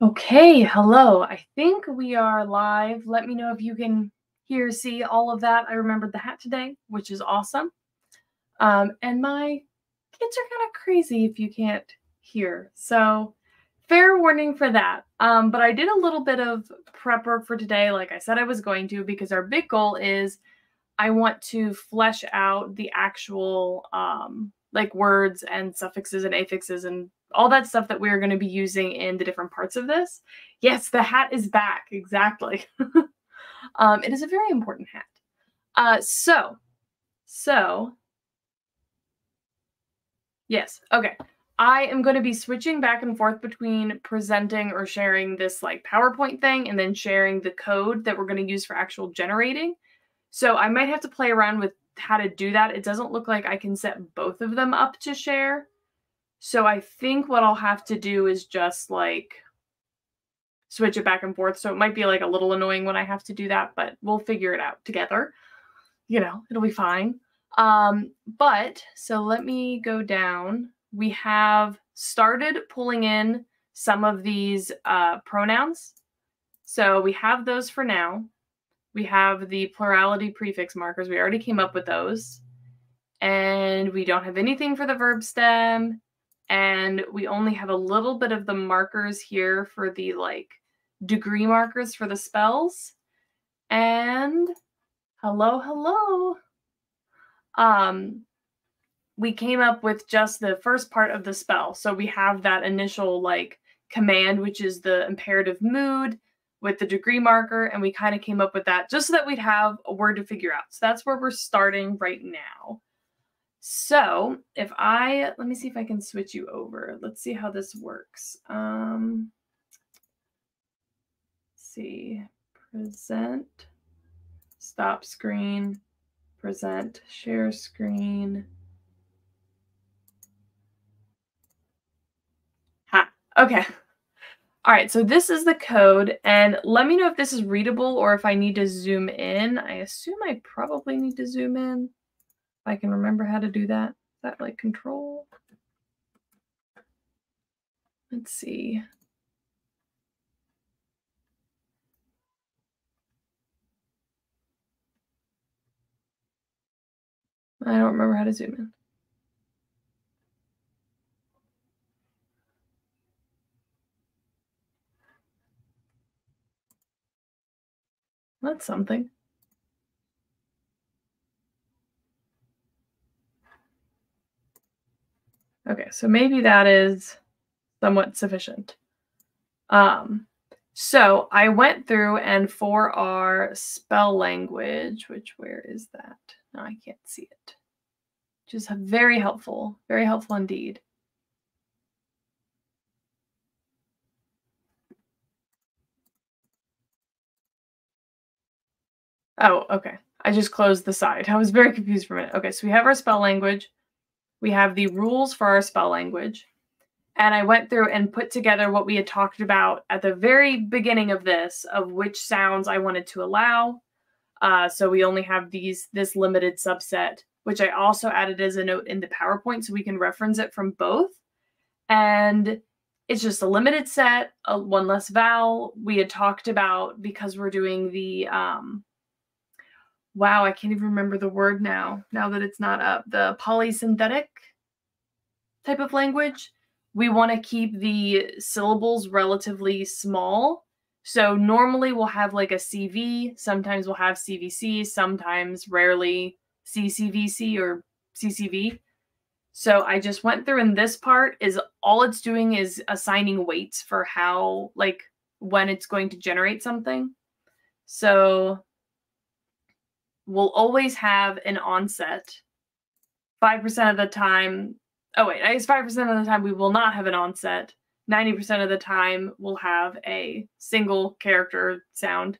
Okay, hello. I think we are live. Let me know if you can hear, see all of that. I remembered the hat today, which is awesome. And my kids are kind of crazy if you can't hear. So fair warning for that. But I did a little bit of prep work for today, like I said I was going to, because our big goal is I want to flesh out the actual like words and suffixes and affixes and all that stuff that we're going to be using in the different parts of this. Yes, the hat is back. Exactly. It is a very important hat. So, yes. Okay. I am going to be switching back and forth between presenting or sharing this like PowerPoint thing and then sharing the code that we're going to use for actual generating. So I might have to play around with how to do that. It doesn't look like I can set both of them up to share. So I think what I'll have to do is just like switch it back and forth. So it might be like a little annoying when I have to do that, but we'll figure it out together. You know, it'll be fine. But so let me go down. We have started pulling in some of these pronouns. So we have those for now. We have the plurality prefix markers. We already came up with those. And we don't have anything for the verb stem. And we only have a little bit of the markers here for the like degree markers for the spells. And hello. We came up with just the first part of the spell. So we have that initial like command, which is the imperative mood with the degree marker, and we kind of came up with that just so that we'd have a word to figure out. So that's where we're starting right now. So if let me see if I can switch you over. Let's see how this works. Let's see, present, stop screen, present, share screen. Okay. All right, so this is the code, and let me know if this is readable or if I need to zoom in. I assume I probably need to zoom in. If I can remember how to do that. Is that like control? Let's see. I don't remember how to zoom in. That's something. Okay, so maybe that is somewhat sufficient. So I went through and for our spell language, where is that? No, I can't see it. Just very helpful indeed. Oh, okay. I just closed the side. I was very confused for a minute. Okay, so we have our spell language. We have the rules for our spell language. And I went through and put together what we had talked about at the very beginning of this, of which sounds I wanted to allow. So we only have this limited subset, which I also added as a note in the PowerPoint so we can reference it from both. And it's just a limited set, one less vowel. We had talked about, because we're doing the, wow, I can't even remember the word now that it's not up, the polysynthetic type of language. We want to keep the syllables relatively small. So normally we'll have like a CV, sometimes we'll have CVC, sometimes rarely CCVC or CCV. So I just went through, and this part is all it's doing is assigning weights for how, like, when it's going to generate something. So we'll always have an onset. 5% of the time, oh wait, I guess 5% of the time we will not have an onset. 90% of the time we'll have a single character sound.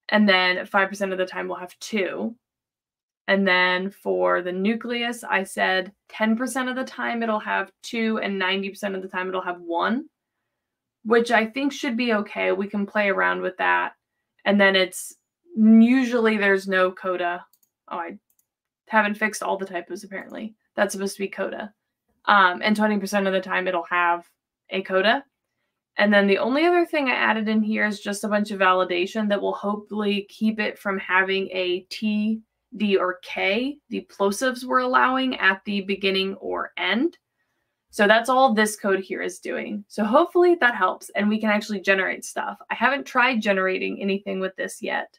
And then 5% of the time we'll have two. And then for the nucleus, I said 10% of the time it'll have two, and 90% of the time it'll have one, which I think should be okay. We can play around with that. And then it's usually there's no coda. Oh, I haven't fixed all the typos apparently. That's supposed to be coda. And 20% of the time it'll have a coda. And then the only other thing I added in here is just a bunch of validation that will hopefully keep it from having a T, D, or K, the plosives we're allowing at the beginning or end. So that's all this code here is doing. So hopefully that helps and we can actually generate stuff. I haven't tried generating anything with this yet.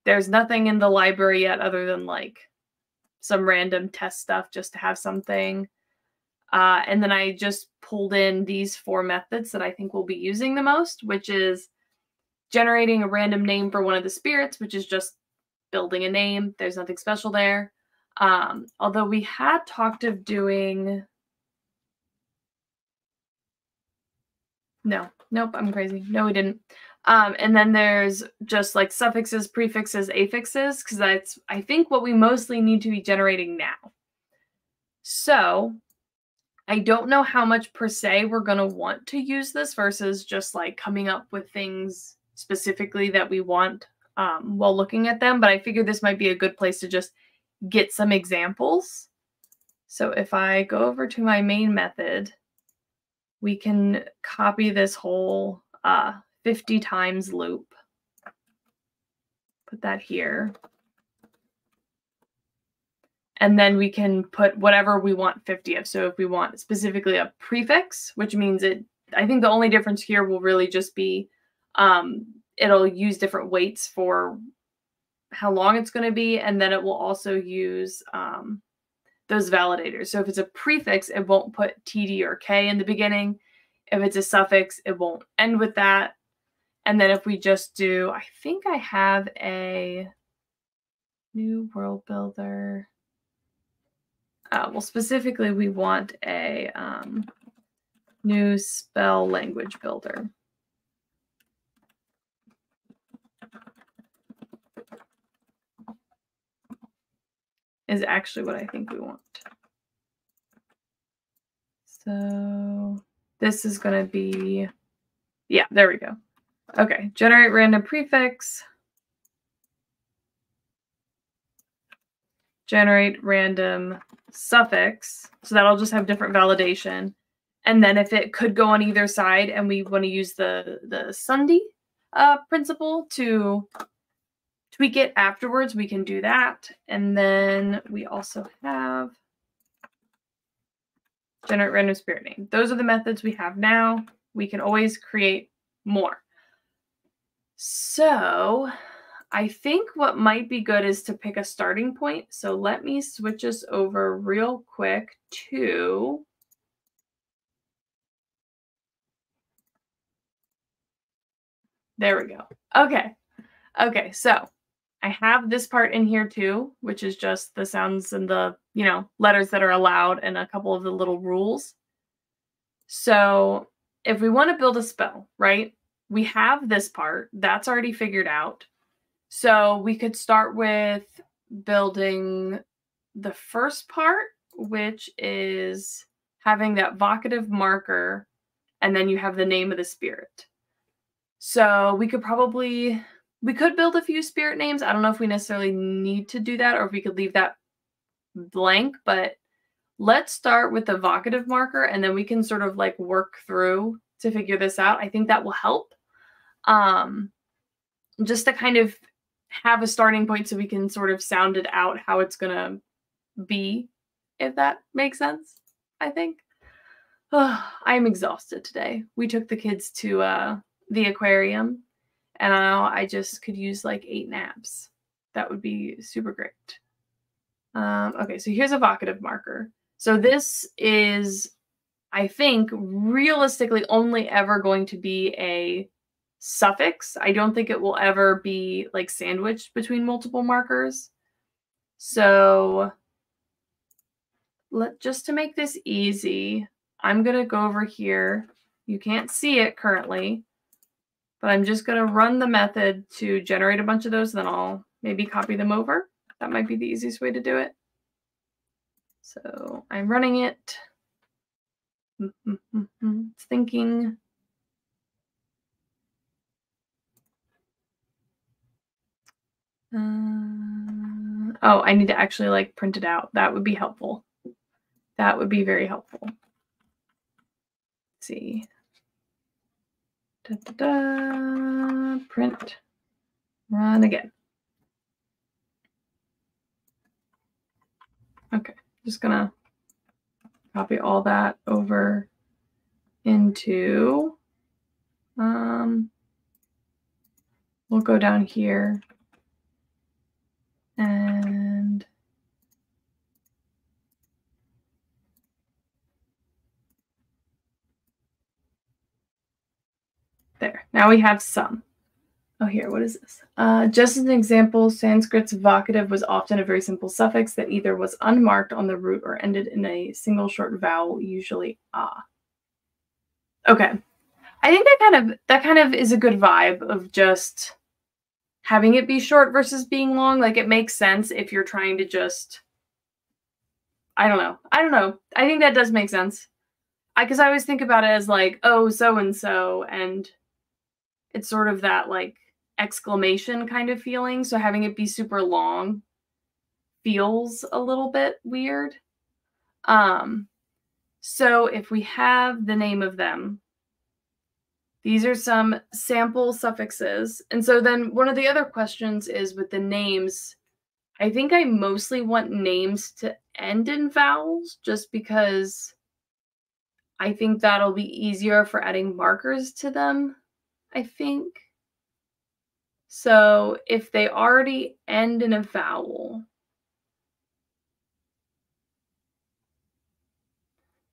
There's nothing in the library yet other than like some random test stuff just to have something. And then I just pulled in these 4 methods that I think we'll be using the most, which is generating a random name for one of the spirits, which is just building a name. There's nothing special there. Although we had talked of doing... Nope, I'm crazy. No, we didn't. And then there's just like suffixes, prefixes, affixes, because that's, I think, what we mostly need to be generating now. So I don't know how much per se we're going to want to use this versus just like coming up with things specifically that we want while looking at them. But I figured this might be a good place to just get some examples. So if I go over to my main method, we can copy this whole 50 times loop. Put that here. And then we can put whatever we want 50 of. So if we want specifically a prefix, which means I think the only difference here will really just be it'll use different weights for how long it's going to be. And then it will also use those validators. So if it's a prefix, it won't put TD or K in the beginning. If it's a suffix, it won't end with that. And then if we just do, I think I have a new world builder. Well, specifically, we want a new spell language builder. Is actually what I think we want. So this is going to be, yeah, there we go. Okay, generate random prefix. Generate random suffix. So that'll just have different validation. And then if it could go on either side and we want to use the Sunday principle to tweak it afterwards, we can do that. And then we also have generate random spirit name. Those are the methods we have now. We can always create more. So I think what might be good is to pick a starting point. So let me switch us over real quick to there we go. Okay, so I have this part in here too, which is just the sounds and the, letters that are allowed and a couple of the little rules. So if we want to build a spell, right? We have this part that's already figured out. So we could start with building the first part, which is having that vocative marker, and then you have the name of the spirit. So we could build a few spirit names. I don't know if we necessarily need to do that or if we could leave that blank, but let's start with the vocative marker and then we can sort of like work through to figure this out. I think that will help. Just to kind of have a starting point so we can sort of sound it out how it's going to be, if that makes sense, I think. I'm exhausted today. We took the kids to the aquarium and now I just could use like 8 naps. That would be super great. Okay, so here's a vocative marker. So this is, I think, realistically only ever going to be a suffix. I don't think it will ever be like sandwiched between multiple markers. So just to make this easy, I'm going to go over here. You can't see it currently, but I'm just going to run the method to generate a bunch of those. Then I'll maybe copy them over. That might be the easiest way to do it. So I'm running it. It's thinking. Oh, I need to actually like print it out. That would be helpful. That would be very helpful. Let's see. Print. Run again. Okay, just gonna copy all that over into, we'll go down here and there. Now we have some. Oh, here, what is this? Just as an example, Sanskrit's vocative was often a very simple suffix that either was unmarked on the root or ended in a single short vowel, usually ah. Okay. I think that kind of is a good vibe of just having it be short versus being long. Like, it makes sense if you're trying to just, I don't know. I think that does make sense. Because I always think about it as like, oh, so-and-so, and it's sort of that like exclamation kind of feeling. So having it be super long feels a little bit weird. So if we have the name of them, these are some sample suffixes. And so then one of the other questions is with the names, I think I mostly want names to end in vowels just because I think that'll be easier for adding markers to them, I think. So if they already end in a vowel,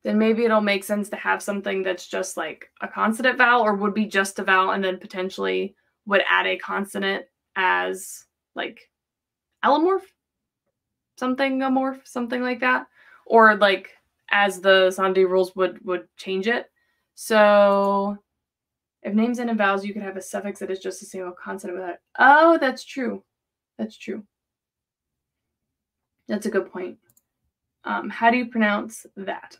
then maybe it'll make sense to have something that's just like a consonant vowel, or would be just a vowel and then potentially would add a consonant as like allomorph, something like that, or like as the Sandhi rules would change it. So if names end in vowels, you could have a suffix that is just a single consonant without. Oh, that's true. That's true. That's a good point. How do you pronounce that?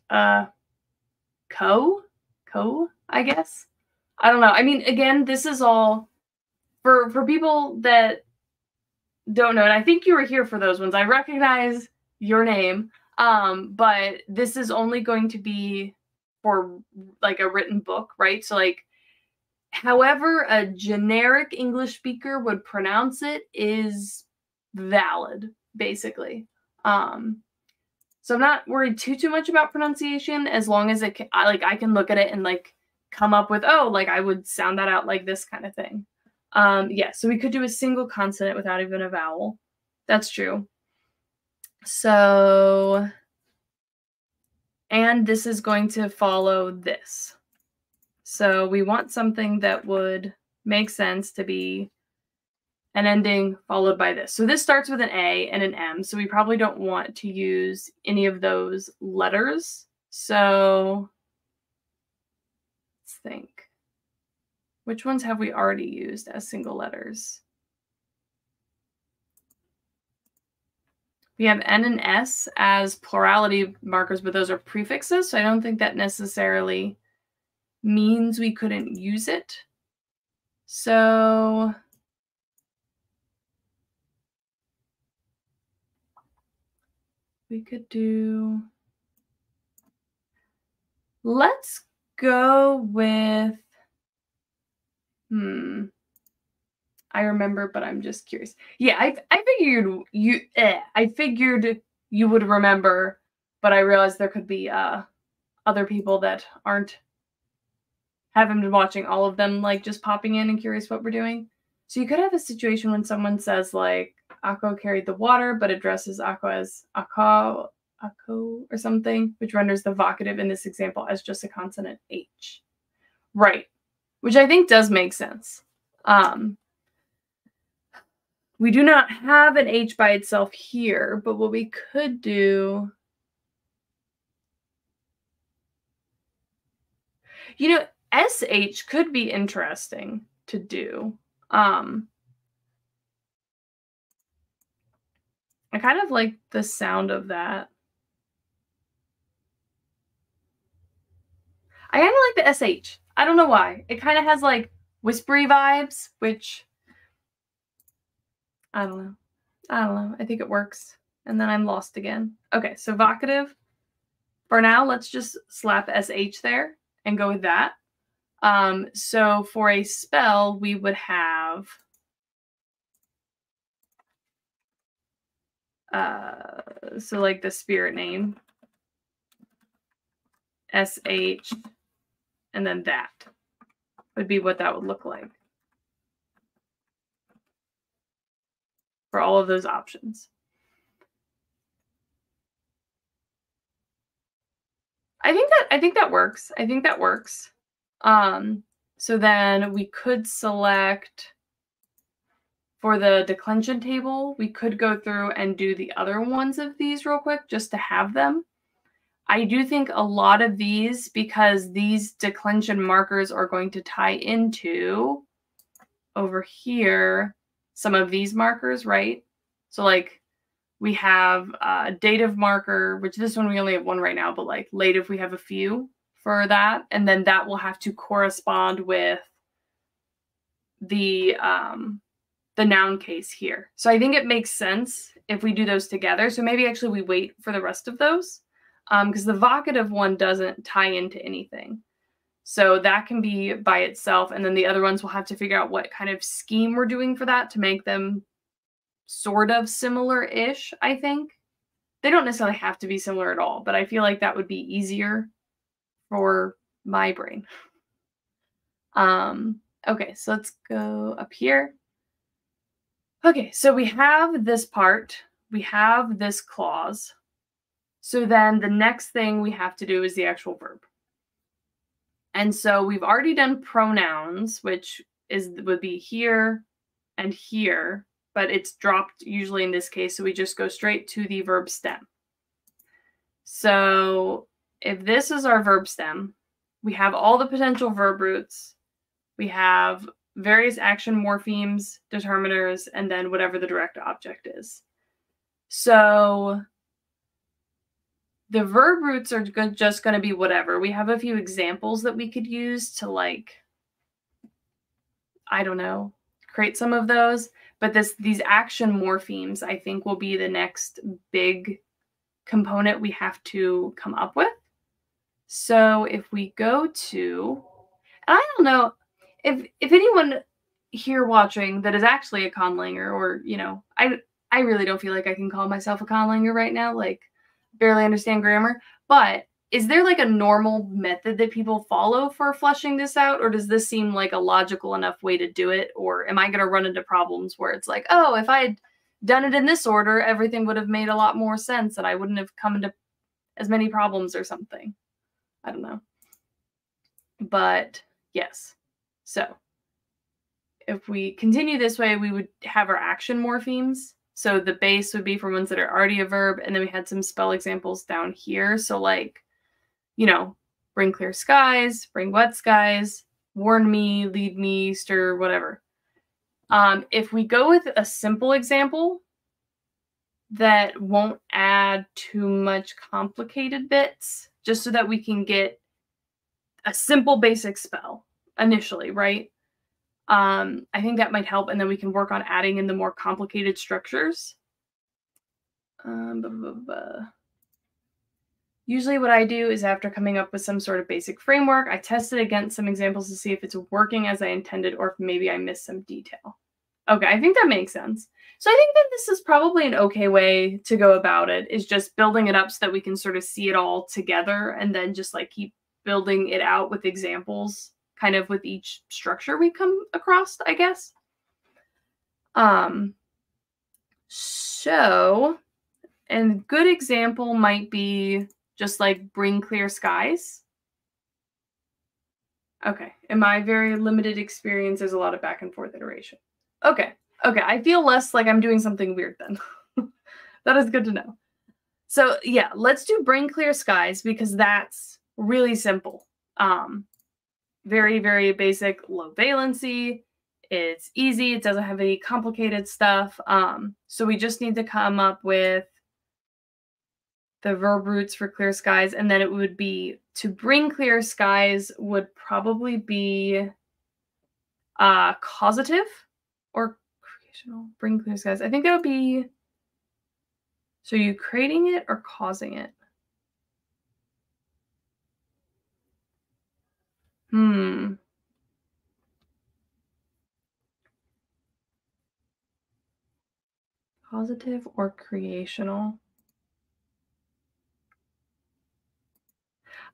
Co, I guess. I don't know. I mean, again, this is all for people that don't know, and I think you were here for those ones. I recognize your name, but this is only going to be for like a written book, right? So like, however a generic English speaker would pronounce it is valid, basically. So I'm not worried too much about pronunciation, as long as I can look at it and like come up with, oh, like I would sound that out like this kind of thing. Yeah, so we could do a single consonant without even a vowel. That's true. So, and this is going to follow this. So we want something that would make sense to be an ending followed by this. So this starts with an A and an M, so we probably don't want to use any of those letters. So let's think. Which ones have we already used as single letters? We have N and S as plurality markers, but those are prefixes, so I don't think that necessarily means we couldn't use it. So we could do, let's go with, I remember, but I'm just curious. Yeah, I figured you would remember, but I realized there could be other people that haven't been watching all of them, like just popping in and curious what we're doing. So you could have a situation when someone says like Akko carried the water, but addresses Akko as Akko or something, which renders the vocative in this example as just a consonant H. Right. Which I think does make sense. We do not have an H by itself here, but what we could do, you know, SH could be interesting to do. I kind of like the sound of that. I kind of like the SH. I don't know why. It kind of has like whispery vibes, which I don't know. I think it works. And then I'm lost again. Okay, so vocative. For now, let's just slap SH there and go with that. So for a spell, we would have so like the spirit name, SH, and then that would be what that would look like for all of those options. I think that works. I think that works. So then we could select for the declension table, we could go through and do the other ones of these real quick just to have them. I do think a lot of these, because these declension markers are going to tie into over here, some of these markers, right? So like we have a dative marker, which this one we only have one right now, but like lative we have a few for that. And then that will have to correspond with the noun case here. So I think it makes sense if we do those together. So maybe actually we wait for the rest of those because the vocative one doesn't tie into anything. So that can be by itself. And then the other ones we'll have to figure out what kind of scheme we're doing for that to make them sort of similar-ish, I think. They don't necessarily have to be similar at all, but I feel like that would be easier for my brain. Okay, so let's go up here. Okay, so we have this part, we have this clause. So then the next thing we have to do is the actual verb. And so we've already done pronouns, which would be here and here, but it's dropped usually in this case, so we just go straight to the verb stem. So if this is our verb stem, we have all the potential verb roots, we have various action morphemes, determiners, and then whatever the direct object is. So the verb roots are just going to be whatever. We have a few examples that we could use to, like, I don't know, create some of those. But these action morphemes, I think, will be the next big component we have to come up with. So if we go to, and I don't know, if anyone here watching that is actually a conlanger, or, you know, I really don't feel like I can call myself a conlanger right now, like, barely understand grammar, but is there like a normal method that people follow for fleshing this out, or does this seem like a logical enough way to do it, or am I going to run into problems where it's like, oh, if I had done it in this order, everything would have made a lot more sense and I wouldn't have come into as many problems or something? I don't know. But yes. So if we continue this way, we would have our action morphemes. So the base would be for ones that are already a verb, and then we had some spell examples down here. So like, you know, bring clear skies, bring wet skies, warn me, lead me, stir, whatever. If we go with a simple example that won't add too much complicated bits, just so that we can get a simple basic spell initially, right? I think that might help, and then we can work on adding in the more complicated structures. Usually what I do is, after coming up with some sort of basic framework, I test it against some examples to see if it's working as I intended or if maybe I missed some detail. Okay, I think that makes sense. So I think that this is probably an okay way to go about it, is just building it up so that we can sort of see it all together and then just like keep building it out with examples kind of with each structure we come across, I guess. So a good example might be just like bring clear skies. Okay, in my very limited experience, there's a lot of back and forth iteration. Okay, I feel less like I'm doing something weird then. That is good to know. So yeah, let's do bring clear skies because that's really simple. Very, very basic, low valency. It's easy. It doesn't have any complicated stuff. So we just need to come up with the verb roots for clear skies, and then it would be to bring clear skies would probably be causative or creational. Bring clear skies. I think that would be, so you creating it or causing it? Causative or creational?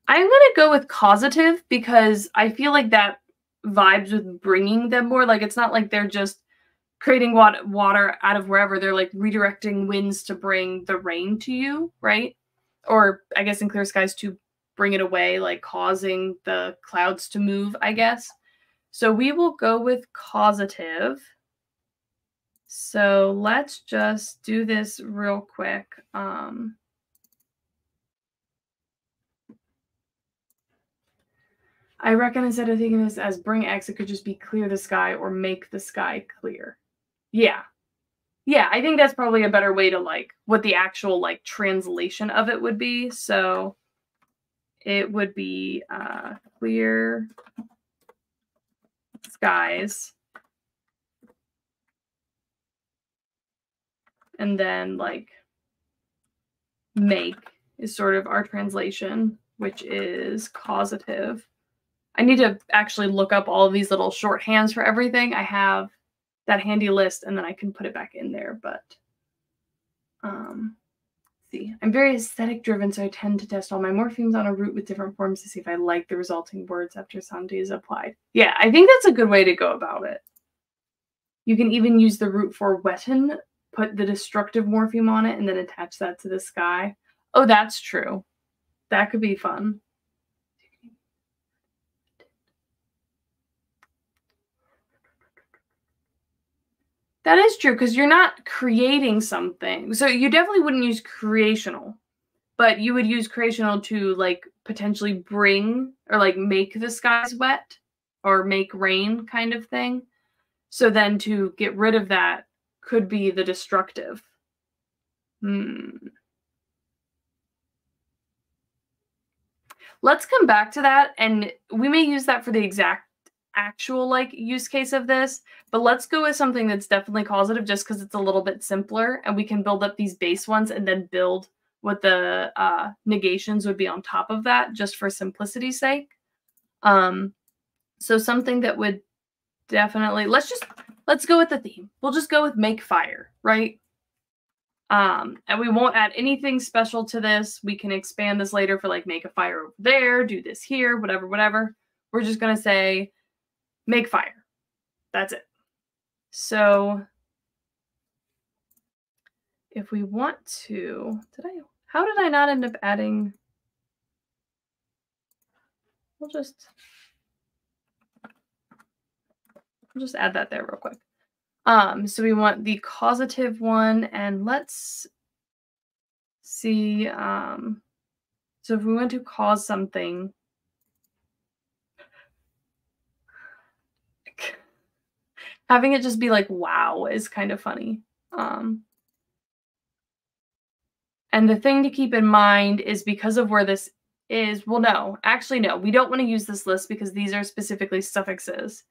I'm gonna go with causative because I feel like that vibes with bringing them more. Like, it's not like they're just creating water out of wherever. They're like redirecting winds to bring the rain to you, right? Or I guess in clear skies to bring it away, like causing the clouds to move, I guess. So we will go with causative. So let's just do this real quick. I reckon instead of thinking this as bring X, it could just be clear the sky or make the sky clear. Yeah. Yeah, I think that's probably a better way to like what the actual like translation of it would be. So it would be clear skies. And then like make is sort of our translation, which is causative. I need to actually look up all of these little shorthands for everything. I have that handy list and then I can put it back in there, but see. I'm very aesthetic driven, so I tend to test all my morphemes on a root with different forms to see if I like the resulting words after Santi is applied. Yeah, I think that's a good way to go about it. You can even use the root for wetten, put the destructive morpheme on it, and then attach that to the sky. Oh, that's true. That could be fun. That is true, because you're not creating something. So you definitely wouldn't use creational, but you would use creational to like potentially bring or like make the skies wet or make rain kind of thing. So then to get rid of that could be the destructive. Let's come back to that, and we may use that for the exact actual like use case of this, but let's go with something that's definitely causative just because it's a little bit simpler and we can build up these base ones and then build what the negations would be on top of that just for simplicity's sake. So something that would definitely, let's go with the theme. We'll just go with make fire, right? And we won't add anything special to this. We can expand this later for like make a fire over there, do this here, whatever. We're just going to say make fire. That's it. So if we want to, how did I not end up adding? We'll just add that there real quick. So we want the causative one, and let's see. So if we want to cause something, having it just be like wow is kind of funny. And the thing to keep in mind is because of where this is, well, no, actually, no, we don't want to use this list because these are specifically suffixes.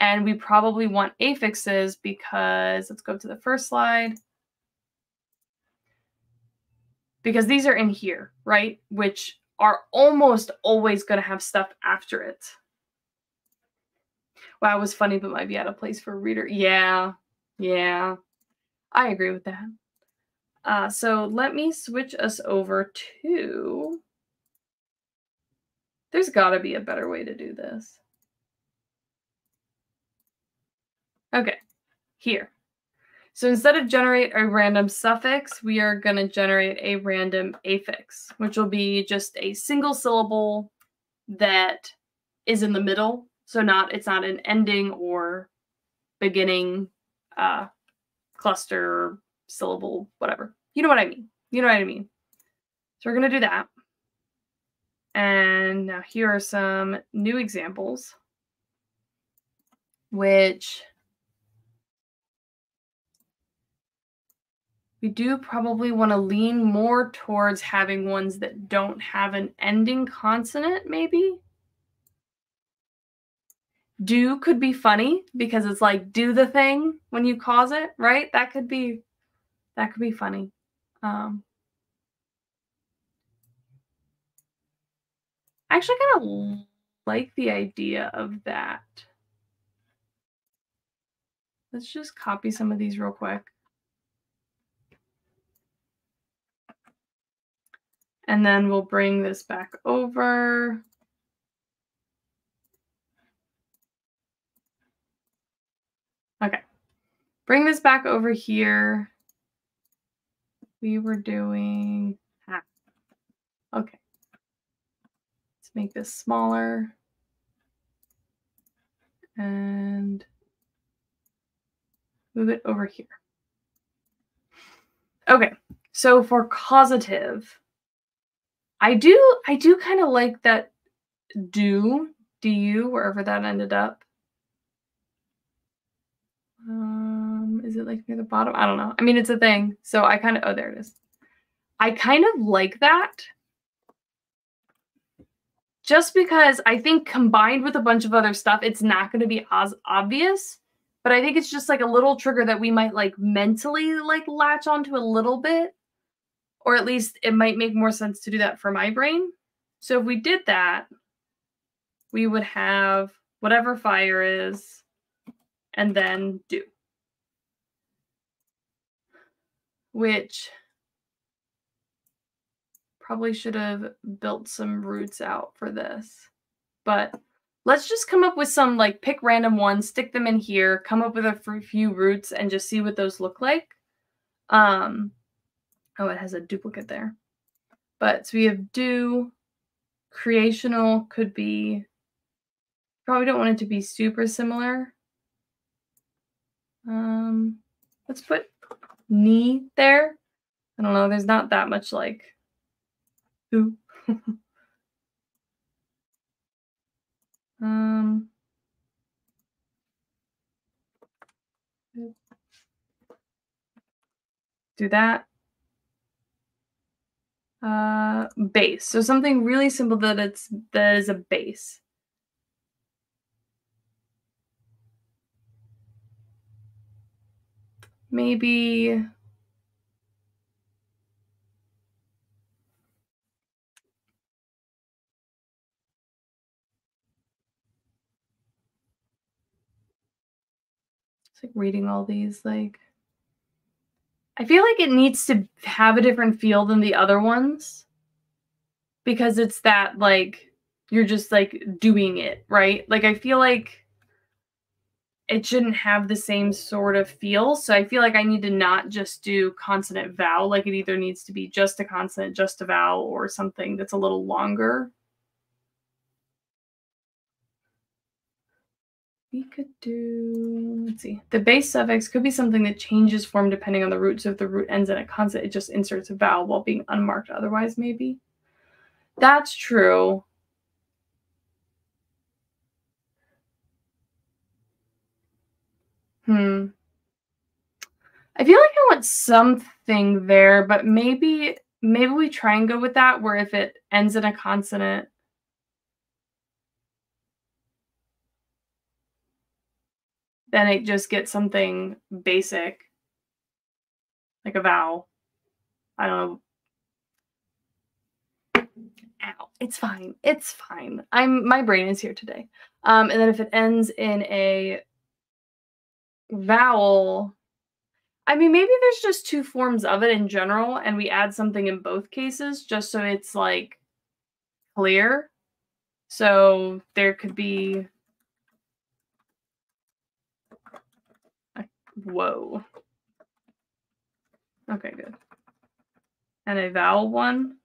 And we probably want affixes because, let's go to the first slide. Because these are in here, right? Which are almost always going to have stuff after it. Wow, it was funny, but might be out of place for a reader. Yeah, I agree with that. So let me switch us over to, there's got to be a better way to do this. Okay, here. So instead of generate a random suffix, we are going to generate a random affix, which will be just a single syllable that is in the middle. So it's not an ending or beginning cluster, syllable, whatever. You know what I mean. So we're going to do that. And now here are some new examples, which we do probably want to lean more towards having ones that don't have an ending consonant, maybe. Do could be funny because it's like do the thing when you cause it, right? That could be funny. I actually kind of like the idea of that. Let's just copy some of these real quick. And then we'll bring this back over. Okay. Bring this back over here. We were doing okay. Let's make this smaller. And move it over here. Okay. So for causative, I do kind of like that du, wherever that ended up. Is it like near the bottom? I don't know. I mean, it's a thing. So I kind of, oh, there it is. I kind of like that. Just because I think combined with a bunch of other stuff, it's not going to be as obvious. But I think it's just like a little trigger that we might like mentally like latch onto a little bit. Or at least it might make more sense to do that for my brain. So if we did that, we would have whatever fire is, and then do. Which probably should have built some roots out for this. But let's just come up with some, like, pick random ones, stick them in here, come up with a few roots, and just see what those look like. Oh, it has a duplicate there. But so we have do, creational could be, probably don't want it to be super similar. Let's put knee there. I don't know, there's not that much like who. Do that. Base. So something really simple that is a base. Maybe it's like reading all these, like I feel like it needs to have a different feel than the other ones because it's that like you're just like doing it, right? Like I feel like it shouldn't have the same sort of feel. So I feel like I need to not just do consonant vowel. Like it either needs to be just a consonant, just a vowel, or something that's a little longer. We could do, let's see, the base suffix could be something that changes form depending on the root. So if the root ends in a consonant, it just inserts a vowel while being unmarked otherwise, maybe. That's true. I feel like I want something there, but maybe we try and go with that, where if it ends in a consonant, then it just gets something basic, like a vowel. I don't know. Ow. It's fine. It's fine. My brain is here today. And then if it ends in a vowel, I mean, maybe there's just two forms of it in general, and we add something in both cases just so it's like clear. So there could be, whoa. Okay, good. And a vowel one,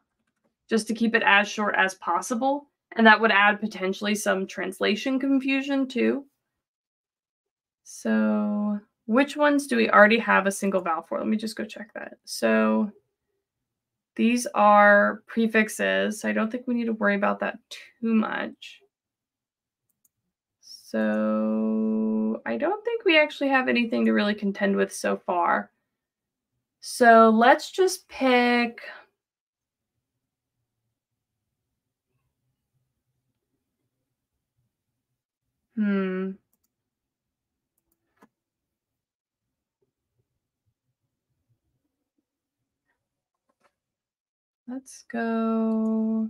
just to keep it as short as possible. And that would add potentially some translation confusion too. So which ones do we already have a single vowel for? Let me just go check that. So these are prefixes. So I don't think we need to worry about that too much. So I don't think we actually have anything to really contend with so far. So let's just pick, let's go.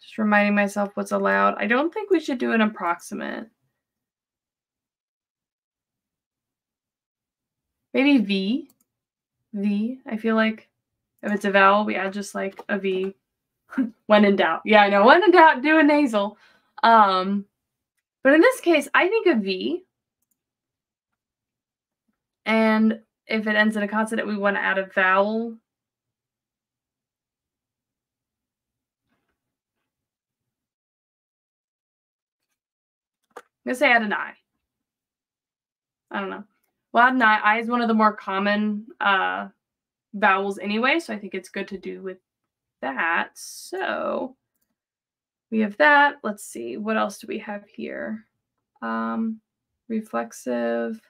Just reminding myself what's allowed. I don't think we should do an approximate. Maybe V. V. I feel like If it's a vowel, we add just like a V. When in doubt. Yeah, I know. When in doubt, do a nasal. But in this case, I think a V. And if it ends in a consonant, we want to add a vowel. I'm going to say add an I. I don't know. Well, add an I. I is one of the more common vowels anyway, so I think it's good to do with that. So we have that. Let's see. What else do we have here? Reflexive.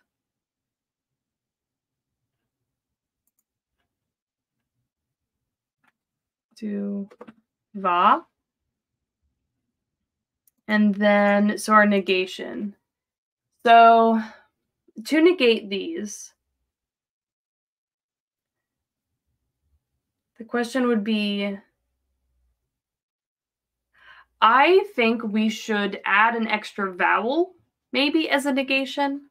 To va. And then, so our negation. So to negate these, the question would be, I think we should add an extra vowel, maybe as a negation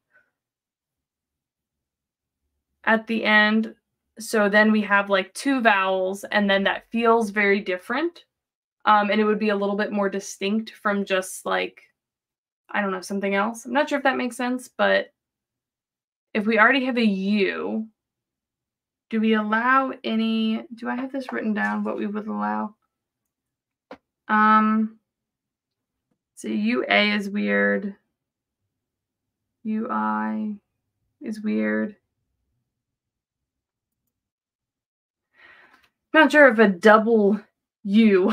at the end. So then we have like two vowels, and then that feels very different. And it would be a little bit more distinct from just like, I don't know, something else. I'm not sure if that makes sense, but if we already have a U, do we allow any, do I have this written down, what we would allow? So UA is weird. UI is weird. Not sure if a double U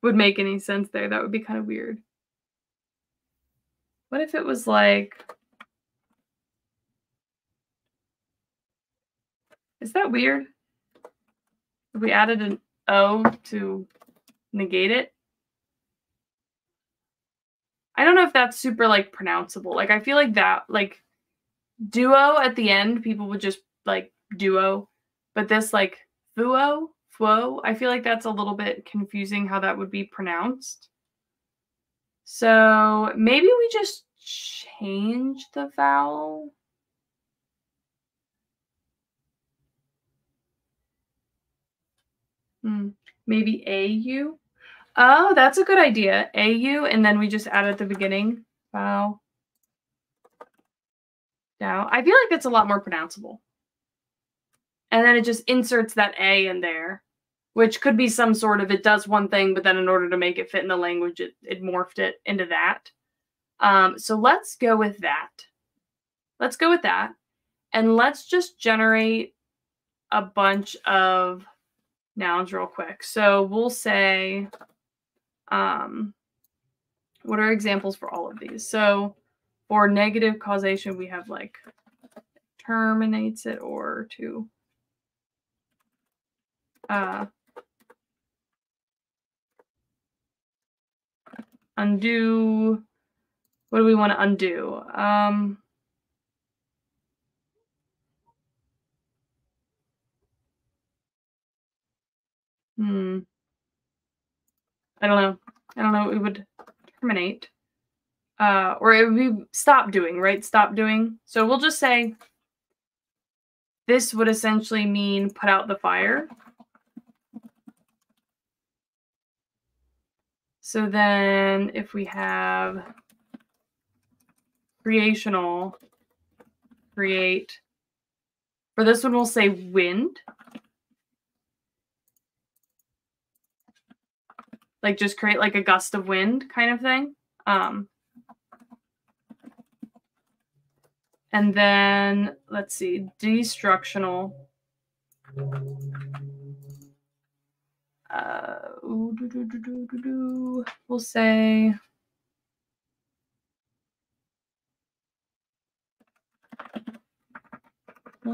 would make any sense there. That would be kind of weird. What if it was like, is that weird? If we added an O to negate it? I don't know if that's super like pronounceable. Like I feel like that, like duo at the end, people would just like duo, but this like fuo, I feel like that's a little bit confusing how that would be pronounced. So maybe we just change the vowel. Maybe AU. Oh, that's a good idea. AU, and then we just add at the beginning. Wow. Now, I feel like that's a lot more pronounceable. And then it just inserts that A in there, which could be some sort of, it does one thing, but then in order to make it fit in the language, it morphed it into that. So let's go with that. Let's go with that. And let's just generate a bunch of nouns real quick. So we'll say, what are examples for all of these? So for negative causation, we have like terminates it or to undo. What do we want to undo? I don't know. I don't know what we would terminate. Or it would be stop doing, right? Stop doing. So we'll just say this would essentially mean put out the fire. So then if we have creational, create, for this one we'll say wind. Like just create like a gust of wind kind of thing. And then let's see, destructional. We'll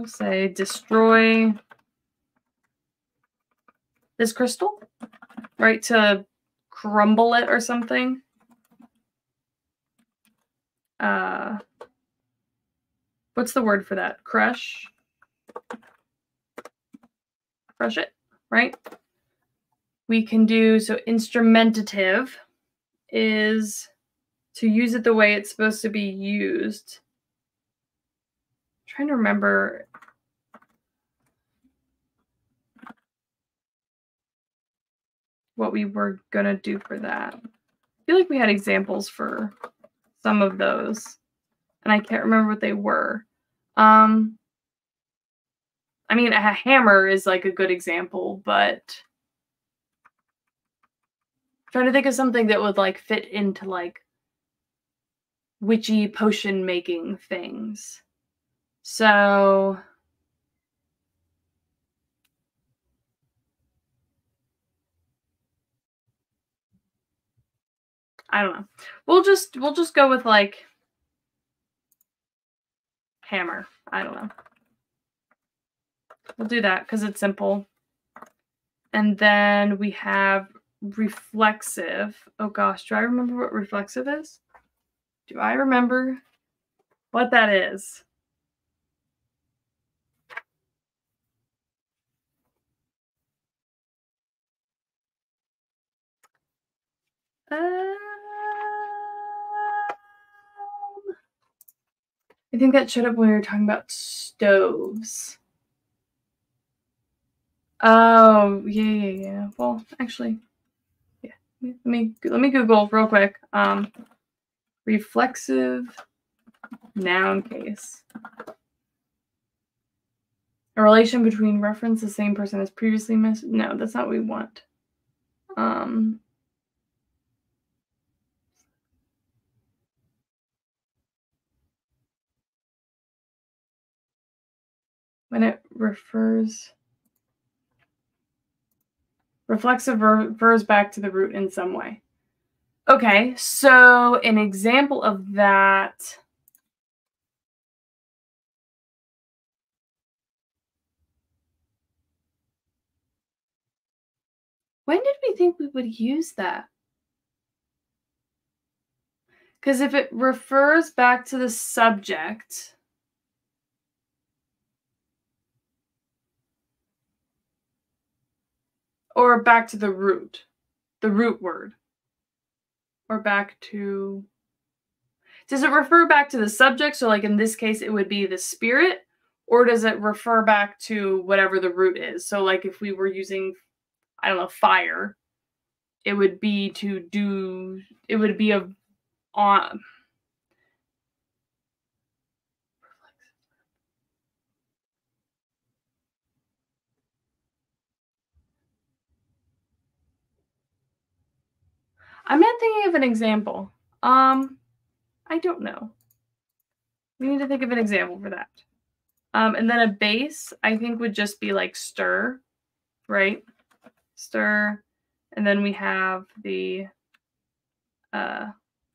say destroy this crystal, right? To crumble it or something. What's the word for that? Crush. Crush it, right? We can do, so instrumentative is to use it the way it's supposed to be used. I'm trying to remember. what we were going to do for that. I feel like we had examples for some of those, and I can't remember what they were. I mean, a hammer is like a good example, but I'm trying to think of something that would like fit into like witchy potion making things. So I don't know. We'll just go with like hammer. I don't know. We'll do that because it's simple. And then we have reflexive. Oh gosh, do I remember what reflexive is? Do I remember what that is? I think that showed up when we were talking about stoves. Oh, yeah. Well, actually, yeah. Let me Google real quick. Reflexive noun case. A relation between reference the same person as previously missed. No, that's not what we want. When it refers, reflexive refers back to the root in some way. Okay, so an example of that. When did we think we would use that? Because if it refers back to the subject, or back to the root word, or back to, does it refer back to the subject? So like in this case, it would be the spirit, or does it refer back to whatever the root is? So like if we were using, I don't know, fire, it would be to do, it would be a, on. I'm not thinking of an example. I don't know. We need to think of an example for that. And then a base, I think, would just be like stir, right? Stir. And then we have the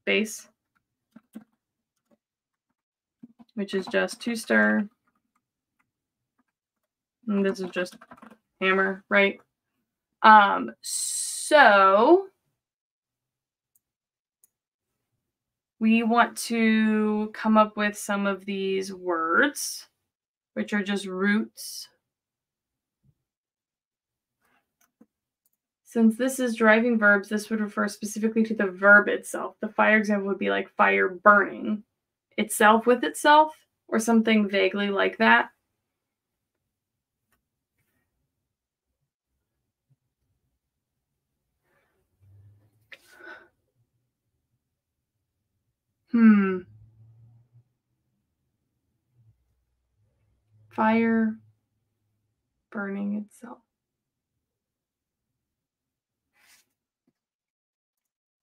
base, which is just to stir. And this is just hammer, right? So we want to come up with some of these words, which are just roots. Since this is driving verbs, this would refer specifically to the verb itself. The fire example would be like fire burning itself with itself, or something vaguely like that. Fire burning itself.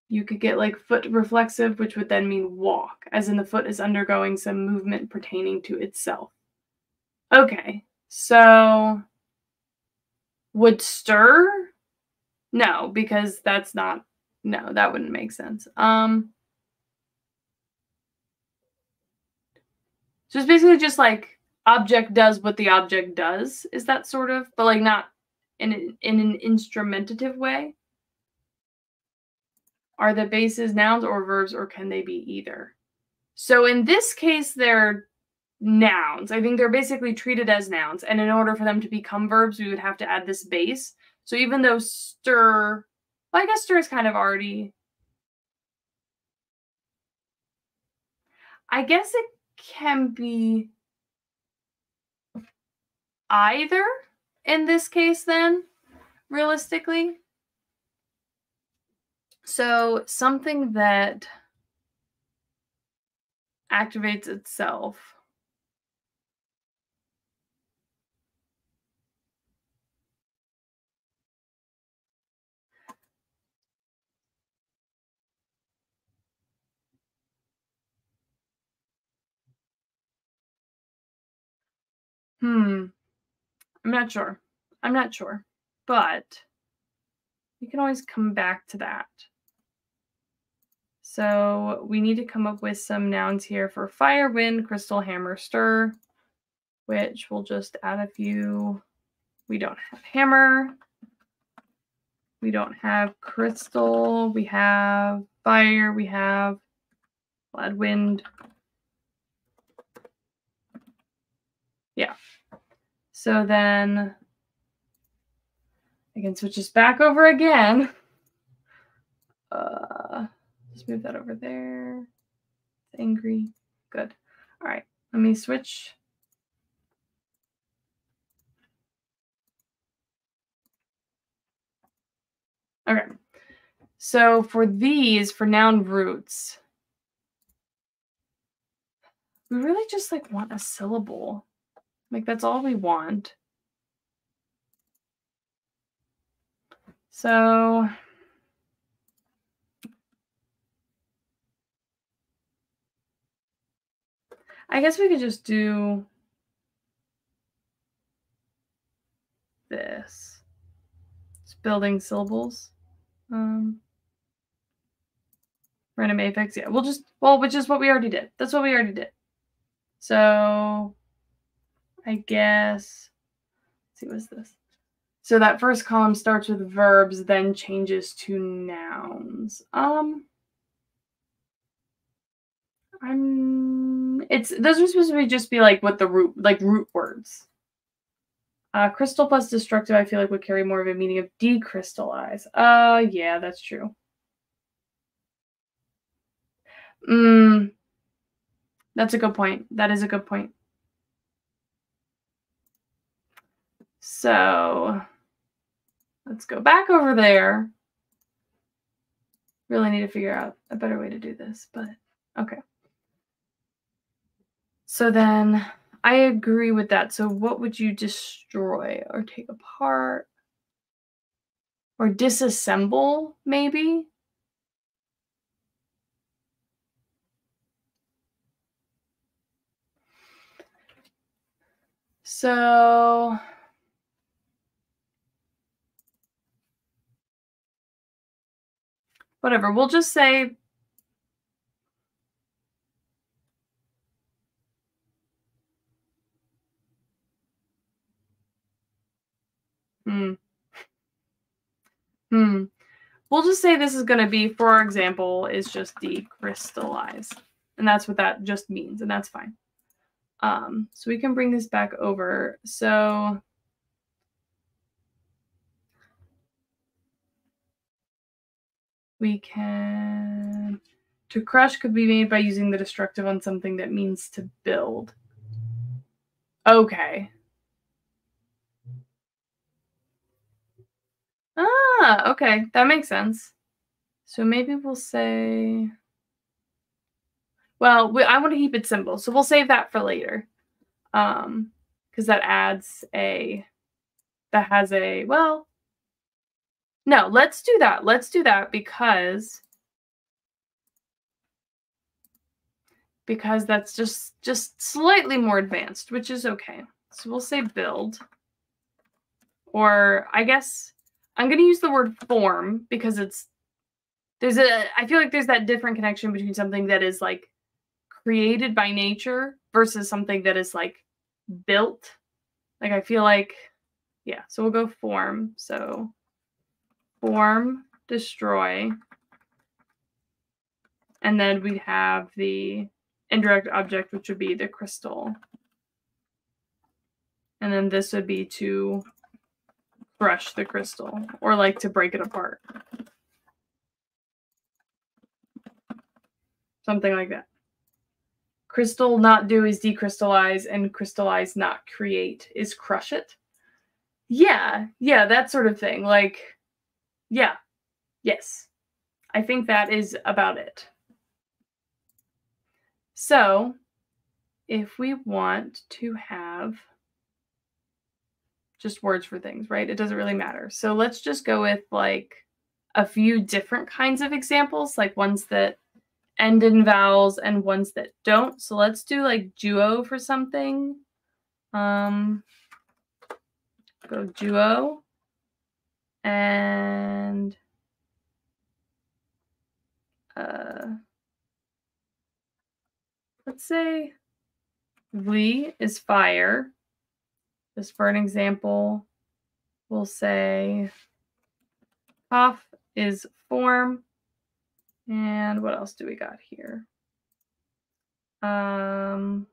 You could get like foot reflexive, which would then mean walk, as in the foot is undergoing some movement pertaining to itself. Okay, so would stir? No, because that's not, no, that wouldn't make sense. So it's basically just like object does what the object does, is that sort of, but like not in an instrumentative way. Are the bases nouns or verbs, or can they be either? So in this case, they're nouns. I think they're basically treated as nouns, and in order for them to become verbs, we would have to add this base. So even though stir, well, I guess stir is kind of already, I guess it can be either in this case then, realistically. So something that activates itself. I'm not sure. I'm not sure. But we can always come back to that. So we need to come up with some nouns here for fire, wind, crystal, hammer, stir, which we'll just add a few. We don't have hammer. We don't have crystal. We have fire. We have blood, wind. Yeah. So then I can switch this back over again. Just move that over there. It's angry. Good. All right. Let me switch. Okay. So for these, for noun roots, we really just like want a syllable. Like that's all we want. So I guess we could just do this. It's building syllables. Random affix. Yeah, which is what we already did. That's what we already did. So I guess, let's see, what's this? So that first column starts with verbs, then changes to nouns. Those are supposed to just be like what the root words. Crystal plus destructive, I feel like would carry more of a meaning of decrystallize. Yeah, that's true. That's a good point. That is a good point. So let's go back over there. Really need to figure out a better way to do this, but okay. So then I agree with that. So what would you destroy or take apart or disassemble, maybe? So whatever, we'll just say we'll just say this is going to be, for example, is just decrystallize. And that's what that just means, and that's fine. So we can bring this back over. So we can, to crush could be made by using the destructive on something that means to build. Okay. Okay, that makes sense. So maybe we'll say, well, I want to keep it simple, so we'll save that for later. Because that adds that has well, no, let's do that. Let's do that because that's just slightly more advanced, which is okay. So we'll say build, or I guess I'm going to use the word form because I feel like there's that different connection between something that is like created by nature versus something that is like built. Like I feel like, yeah, so we'll go form. So form, destroy, and then we'd have the indirect object, which would be the crystal. And then this would be to crush the crystal, or like to break it apart. Something like that. Crystal not do is decrystallize, and crystallize not create is crush it. Yeah, that sort of thing. Like, yeah, yes. I think that is about it. So if we want to have just words for things, right? It doesn't really matter. So let's just go with like a few different kinds of examples, like ones that end in vowels and ones that don't. So let's do like duo for something. Go duo. And let's say Vli is fire. Just for an example, we'll say Kaf is form. And what else do we got here? Let's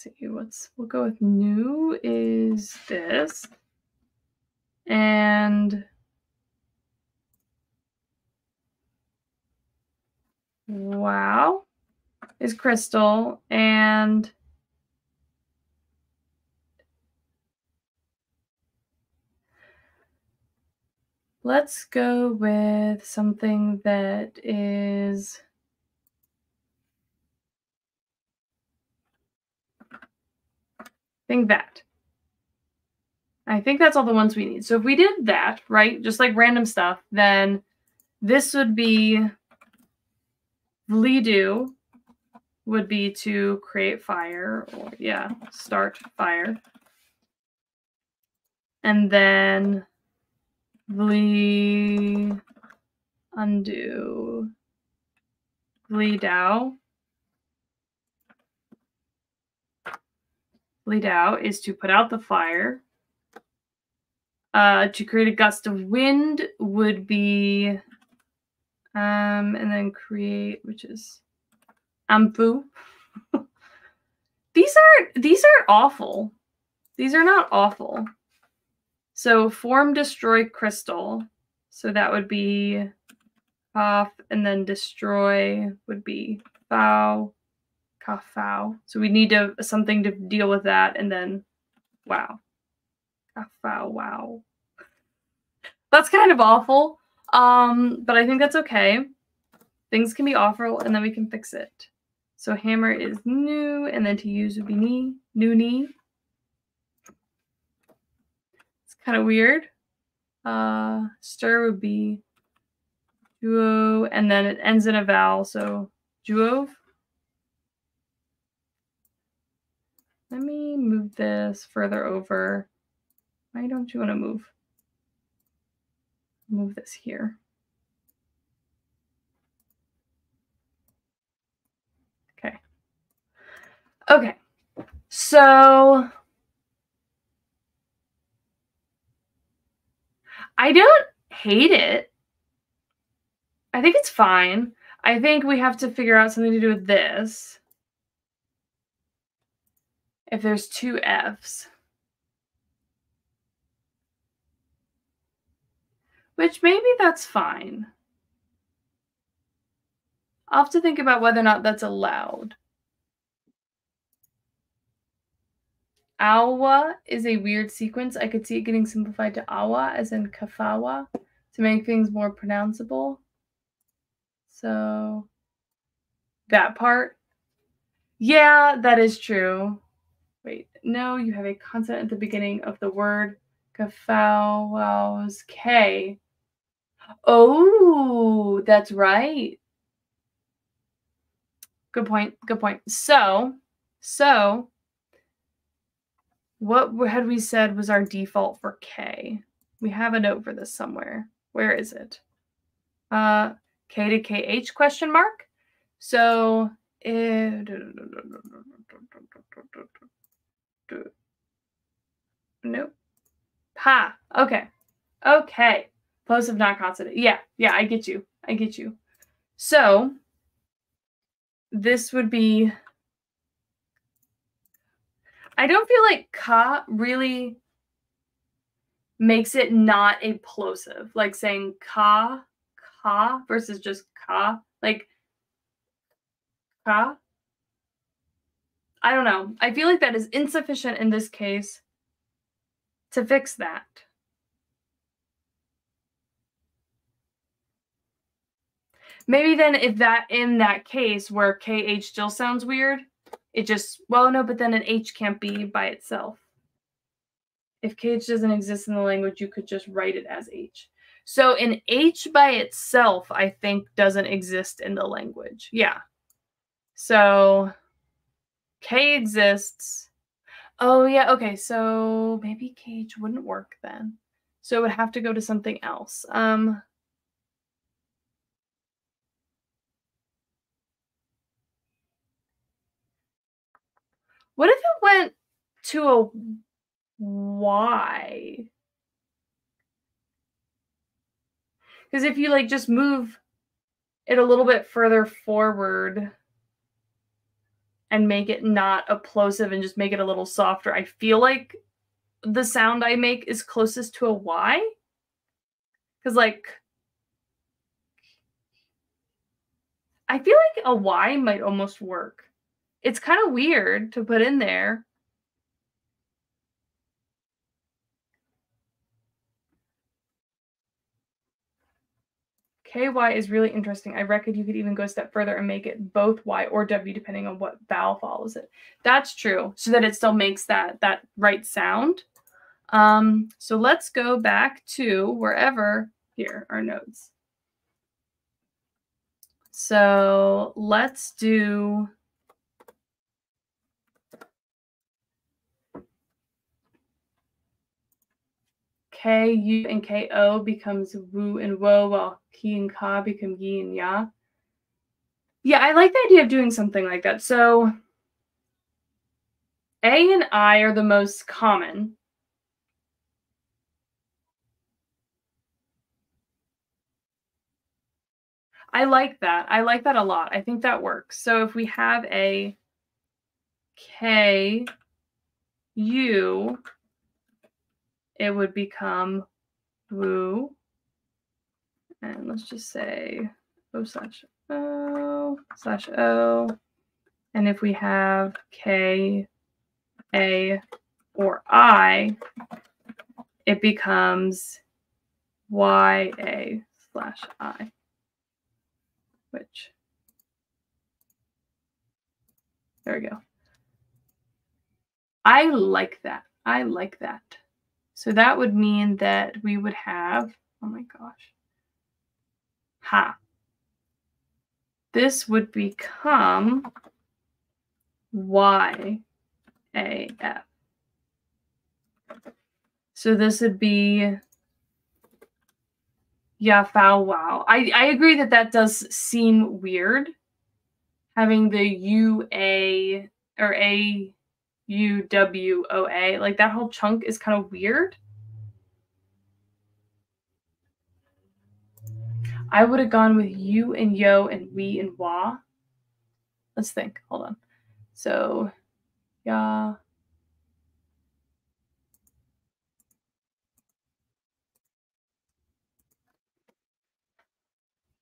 see, we'll go with new is this. And wow is crystal. And let's go with something that is that. I think that's all the ones we need. So if we did that, right, just like random stuff, then this would be Vlidu would be to create fire, or yeah, start fire. And then Vli undo Vli Dao. Vli Dao is to put out the fire. To create a gust of wind would be and then create, which is Ampu. These aren't awful. These are not awful. So form destroy crystal. So that would be Kaf, and then destroy would be Fao, Kafao. So we need something to deal with that, and then wow. Kafao, wow. That's kind of awful. But I think that's okay. Things can be awful, and then we can fix it. So hammer is new, and then to use would be ni, new ni. It's kind of weird. Stir would be duo, and then it ends in a vowel, so duo. Let me move this further over. Why don't you want to move this here? Okay. Okay. So I don't hate it. I think it's fine. I think we have to figure out something to do with this. If there's two Fs. Which maybe that's fine. I'll have to think about whether or not that's allowed. Awa is a weird sequence. I could see it getting simplified to awa, as in kafawa, to make things more pronounceable. So that part. Yeah, that is true. Wait, no, you have a consonant at the beginning of the word. Kafawa's K. Oh, that's right. Good point. Good point. So what had we said was our default for K? We have a note for this somewhere. Where is it? K to KH question mark. So nope. Ha. Okay. Okay. Plosive not consonant. Yeah. Yeah. I get you. I get you. So this would be. I don't feel like ka really makes it not a plosive. Like saying ka versus just ka. Like ka. I don't know. I feel like that is insufficient in this case. to fix that. Maybe then if that, in that case where KH still sounds weird, it just, well, no, but then an H can't be by itself. If KH doesn't exist in the language, you could just write it as H. So an H by itself, I think, doesn't exist in the language. Yeah. So K exists. Oh, yeah. Okay. So maybe KH wouldn't work then. So it would have to go to something else. What if it went to a Y? Because if you like just move it a little bit further forward and make it not a plosive and just make it a little softer, I feel like the sound I make is closest to a Y. Because like, I feel like a Y might almost work. It's kind of weird to put in there. KY is really interesting. I reckon you could even go a step further and make it both Y or W depending on what vowel follows it. That's true. So that it still makes that right sound. So let's go back to wherever, here, our notes. So let's do K, U, and K-O becomes woo and wo, while ki and ka become yi and ya. Yeah, I like the idea of doing something like that. So A and I are the most common. I like that. I like that a lot. I think that works. So if we have a K, U, it would become woo. And let's just say O/O/O. And if we have K, A, or I, it becomes YA/I. Which, there we go. I like that. I like that. So that would mean that we would have, oh my gosh. Ha. This would become YAF. So this would be Yafao wow. I agree that that does seem weird, having the UA or AUWOA. Like that whole chunk is kind of weird. I would have gone with you and yo and we and wa. Let's think. Hold on. So, ya.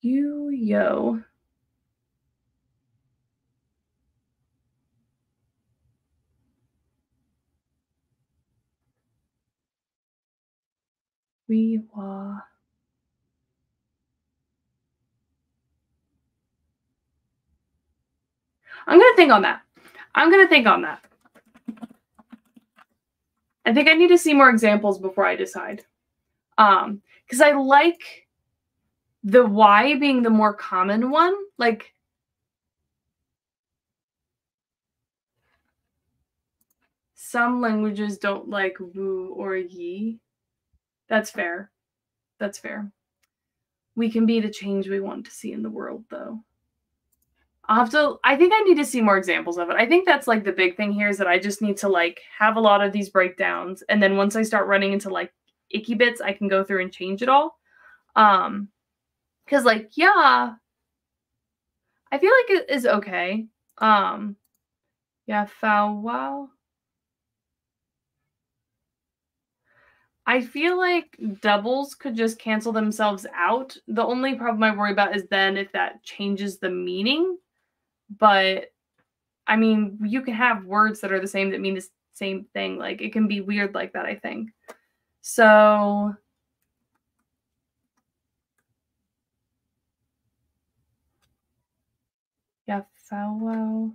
You, yo. We, wa. I'm going to think on that. I'm going to think on that. I think I need to see more examples before I decide. Because I like the Y being the more common one. Like, some languages don't like woo or yi. That's fair. That's fair. We can be the change we want to see in the world, though. I think I need to see more examples of it. I think that's like the big thing here is that I just need to like have a lot of these breakdowns. And then once I start running into like icky bits, I can go through and change it all. Cause like, yeah, I feel like it is okay. Yeah, foul wow. I feel like doubles could just cancel themselves out. The only problem I worry about is then if that changes the meaning. But I mean, you can have words that are the same that mean the same thing. Like it can be weird like that, I think. So yafawa,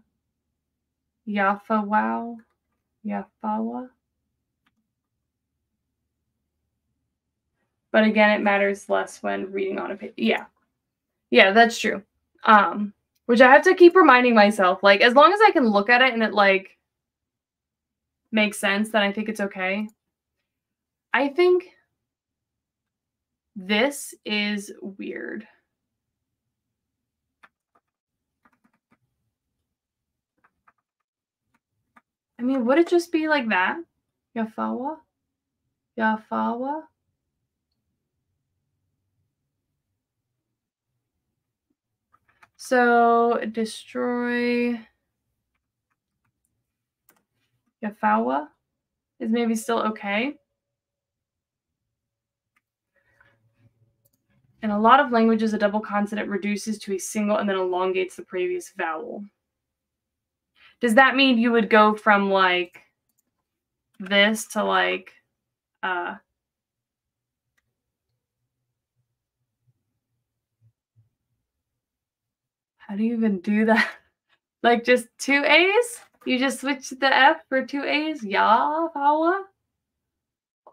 yafawow, yafawa. But again, it matters less when reading on a page. Yeah. Yeah, that's true. Which I have to keep reminding myself, like, as long as I can look at it and it, like, makes sense, then I think it's okay. I think this is weird. I mean, would it just be like that? Yafawa? Yafawa? So, destroy Yafawa is maybe still okay. In a lot of languages, a double consonant reduces to a single and then elongates the previous vowel. Does that mean you would go from, like, this to, like, how do you even do that? Like, just 2 A's? You just switch the F for 2 A's? Yafawa?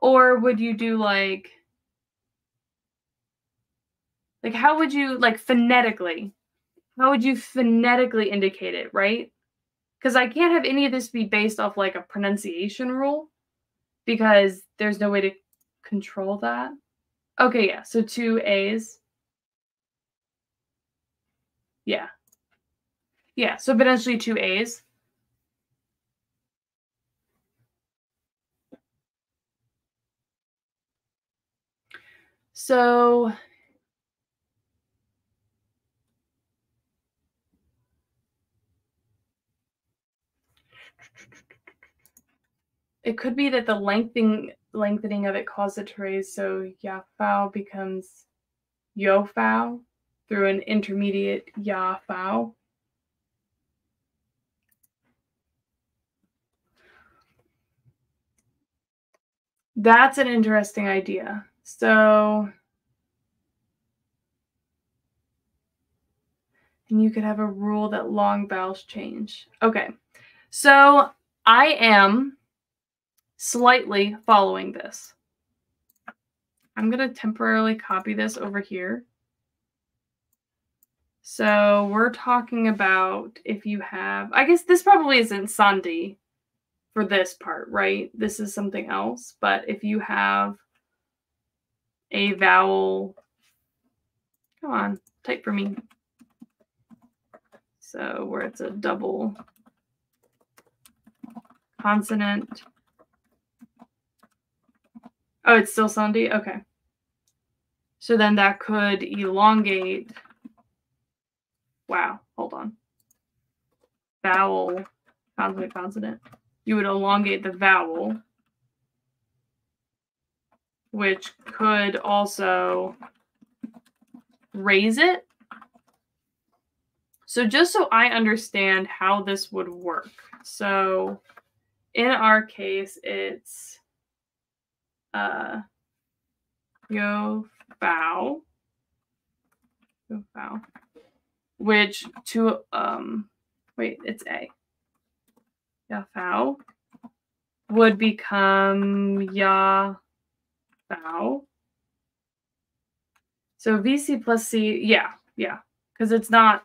Or would you do, like, how would you, like, phonetically? How would you phonetically indicate it, right? Because I can't have any of this be based off, like, a pronunciation rule because there's no way to control that. Okay, yeah, so 2 A's. Yeah. Yeah, so potentially 2 A's. So it could be that the lengthening of it caused it to raise, so yafao becomes yofao through an intermediate yafao. That's an interesting idea. So, and you could have a rule that long vowels change. Okay, so I am slightly following this. I'm going to temporarily copy this over here. So we're talking about if you have, I guess this probably isn't Sandi for this part, right? This is something else. But if you have a vowel, come on, type for me. So where it's a double consonant. Oh, it's still Sandi? Okay. So then that could elongate. Wow, hold on. Vowel, consonant, consonant. You would elongate the vowel, which could also raise it. So just so I understand how this would work. So in our case, it's yo fow, which to wait, it's a ya fow would become ya fow. So VC plus C, yeah, because it's not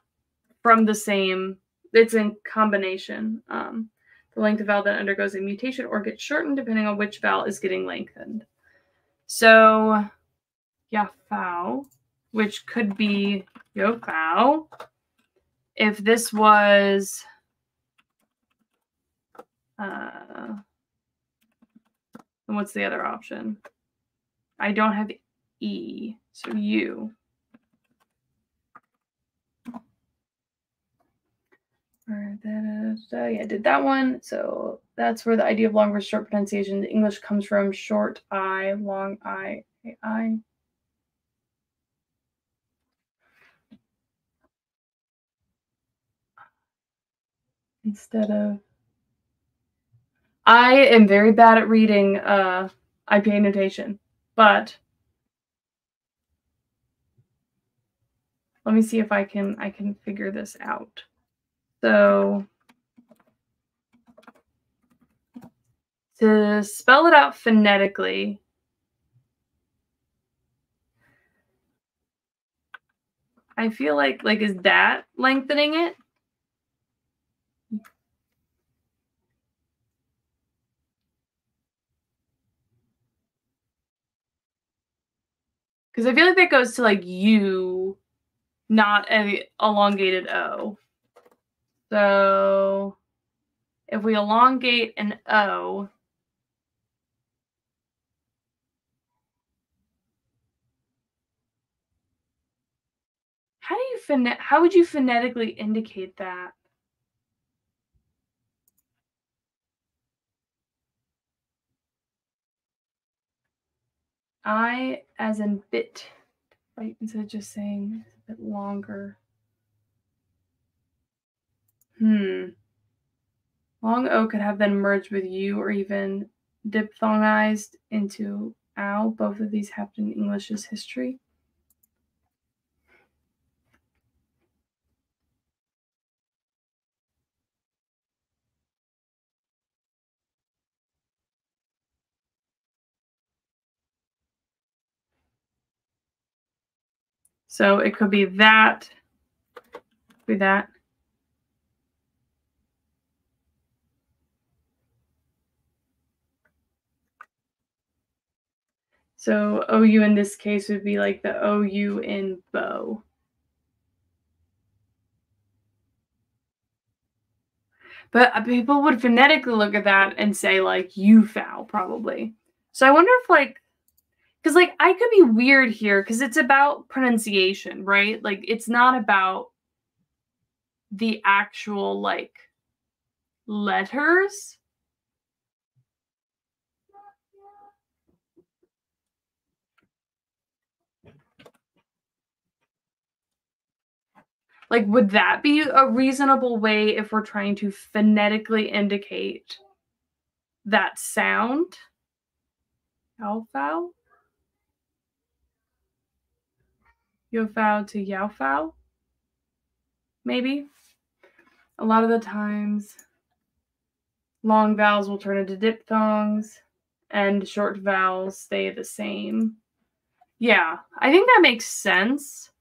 from the same, it's in combination. The length of vowel then undergoes a mutation or gets shortened depending on which vowel is getting lengthened. So yafao, which could be yofao. If this was and what's the other option? I don't have E, so U. Yeah, I did that one. So that's where the idea of long versus short pronunciation in English comes from. Short I, long I, I. Instead of, I am very bad at reading IPA notation. But let me see if I can figure this out. So to spell it out phonetically, I feel like is that lengthening it? Because I feel like that goes to like U, not a elongated O. So if we elongate an O, how would you phonetically indicate that? I as in bit, right? Instead of just saying a bit longer. Long O could have been merged with U or even diphthongized into ow. Both of these happened in English's history. So it could be that, be that. So OU in this case would be like the OU in bow. But people would phonetically look at that and say like you foul probably. So I wonder if like, because like I could be weird here because it's about pronunciation, right? Like it's not about the actual like letters. Like, would that be a reasonable way if we're trying to phonetically indicate that sound? Alfow? Yofow to yaofow? Maybe. A lot of the times, long vowels will turn into diphthongs, and short vowels stay the same. Yeah, I think that makes sense.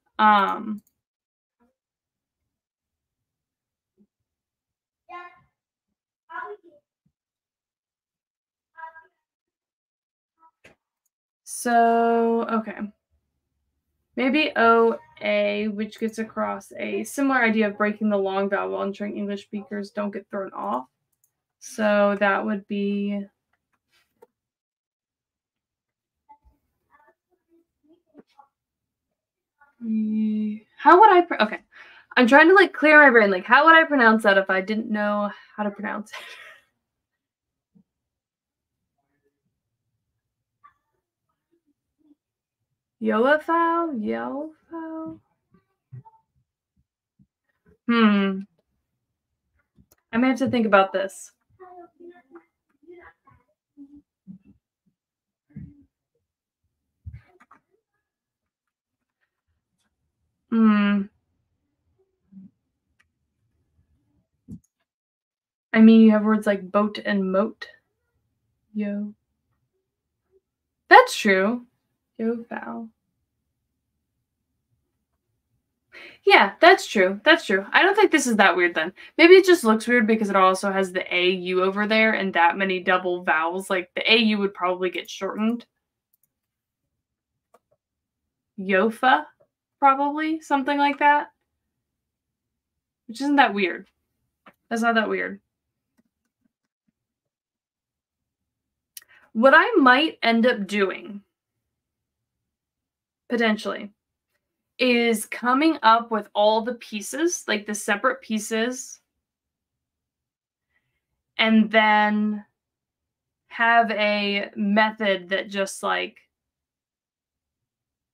So, okay. Maybe OA, which gets across a similar idea of breaking the long vowel while ensuring English speakers don't get thrown off. So that would be how would I okay. I'm trying to like clear my brain. Like, how would I pronounce that if I didn't know how to pronounce it? Yoafow? Yoafow? I may have to think about this. I mean, you have words like boat and moat. Yo. That's true. Yoafow. Yeah, that's true. That's true. I don't think this is that weird then. Maybe it just looks weird because it also has the AU over there and that many double vowels. Like the AU would probably get shortened. Yofa, probably. Something like that. Which isn't that weird. That's not that weird. What I might end up doing, potentially, is coming up with all the pieces, like the separate pieces, and then have a method that just like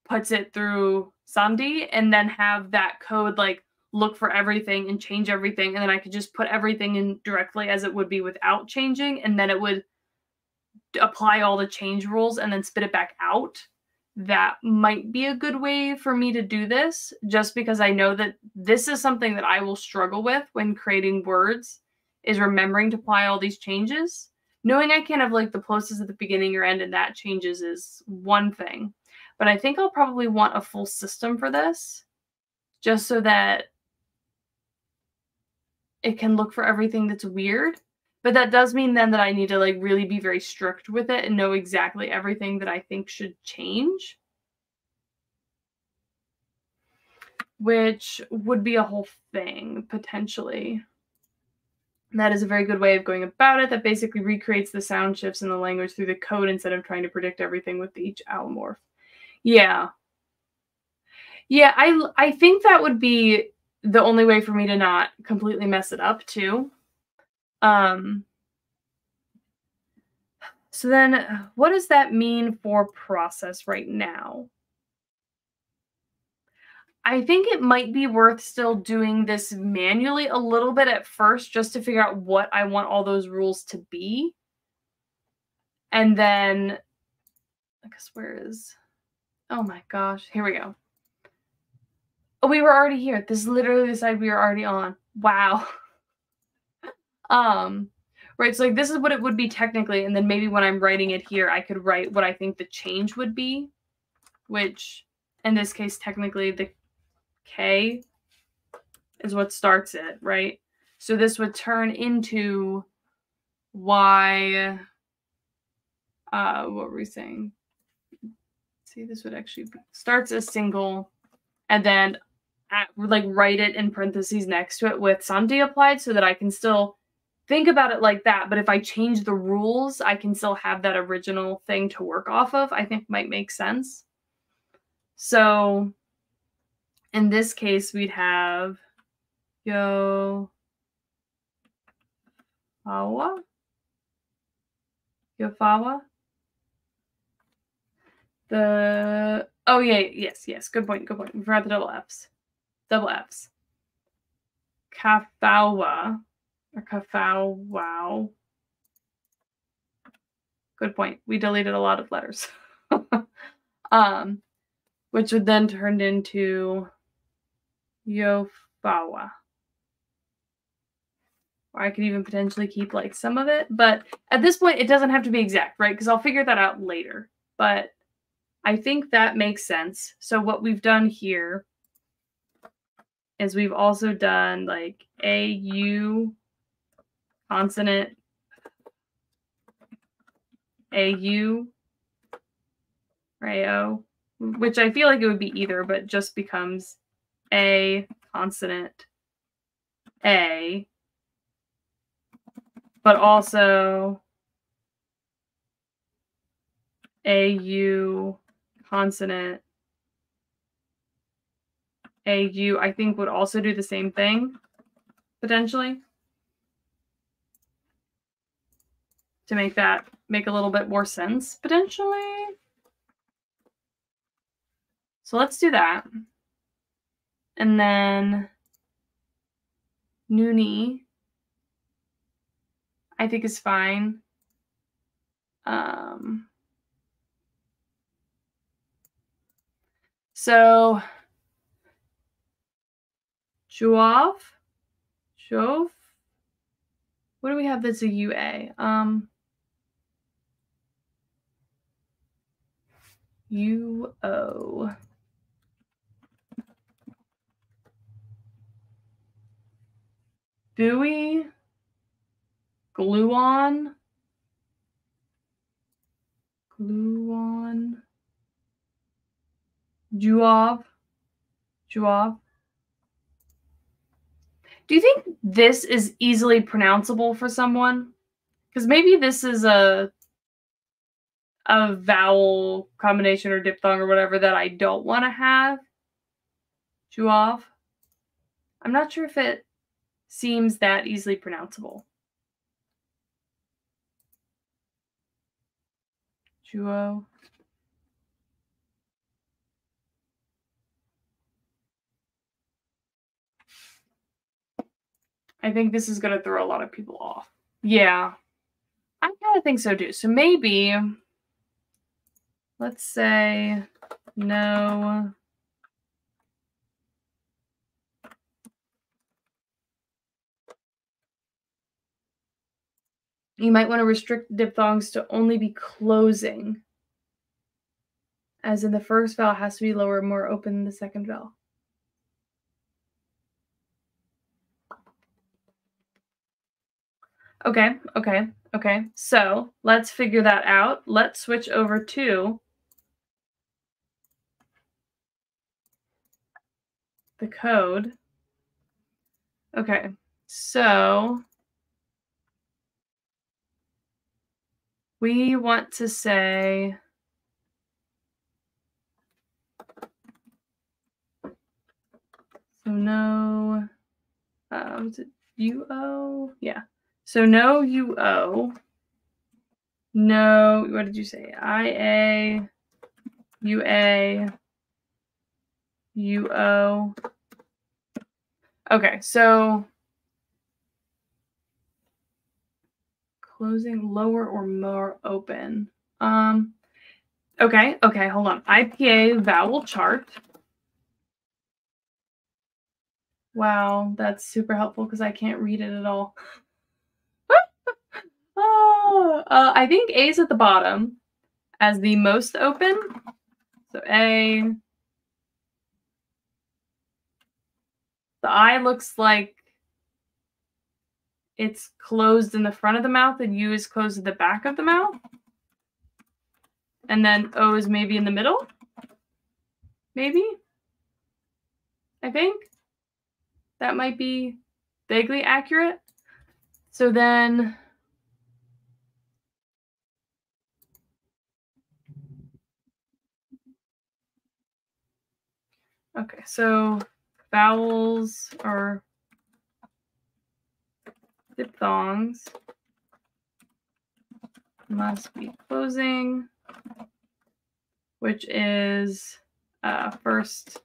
puts it through Sandi and then have that code like look for everything and change everything. And then I could just put everything in directly as it would be without changing. And then it would apply all the change rules and then spit it back out, that might be a good way for me to do this, just because I know that this is something that I will struggle with when creating words, is remembering to apply all these changes. Knowing I can have like the plosives at the beginning or end and that changes is one thing. But I think I'll probably want a full system for this, just so that it can look for everything that's weird. But that does mean then that I need to like really be very strict with it and know exactly everything that I think should change, which would be a whole thing potentially. That is a very good way of going about it. That basically recreates the sound shifts in the language through the code instead of trying to predict everything with each allomorph. Yeah. Yeah, I think that would be the only way for me to not completely mess it up too. So then what does that mean for process right now? I think it might be worth still doing this manually a little bit at first, just to figure out what I want all those rules to be. And then, I guess, oh my gosh, here we go. Oh, we were already here. This is literally the side we were already on. Wow. Right, so like this is what it would be technically, and then maybe when I'm writing it here, I could write what I think the change would be, which in this case, technically the K is what starts it, right? So this would turn into Y, what were we saying? See, this would actually be, starts as single, and then like write it in parentheses next to it with Santi applied, so that I can still think about it like that. But if I change the rules, I can still have that original thing to work off of. I think might make sense. So in this case, we'd have Yo Fawa. Yofawa. Oh yeah, yes. Good point. We forgot the double Fs. Double Fs. Kafawa or Kafawwow. Good point. We deleted a lot of letters. Which would then turn into Yofawa. Or I could even potentially keep like some of it, but at this point it doesn't have to be exact, right? Because I'll figure that out later. But I think that makes sense. So what we've done here is we've also done like AU consonant, AU, right? O, which I feel like it would be either, but just becomes A consonant A, but also AU consonant AU, I think would also do the same thing, potentially. To make that make a little bit more sense, potentially. So let's do that. And then Noonie, I think is fine. So Jove. What do we have that's a UA? UO. Buoy. Gluon. Juov. Do you think this is easily pronounceable for someone? Because maybe this is a vowel combination or diphthong or whatever that I don't want to have. Juov. I'm not sure if it seems that easily pronounceable. Juo. I think this is going to throw a lot of people off. Yeah. I kind of think so too. So maybe, let's say no. You might want to restrict diphthongs to only be closing. As in the first vowel has to be lower, more open than the second vowel. Okay. So let's figure that out. Let's switch over to the code. Okay, so we want to say so no, was it UO? Yeah. So no UO. No, what did you say? IA, UA, UO. Okay, so closing lower or more open. Okay, hold on. IPA vowel chart. Wow, that's super helpful because I can't read it at all. Oh, I think A is at the bottom as the most open. So A. The I looks like it's closed in the front of the mouth and U is closed at the back of the mouth. And then O is maybe in the middle. Maybe. I think. That might be vaguely accurate. So then okay, so vowels or diphthongs must be closing, which is first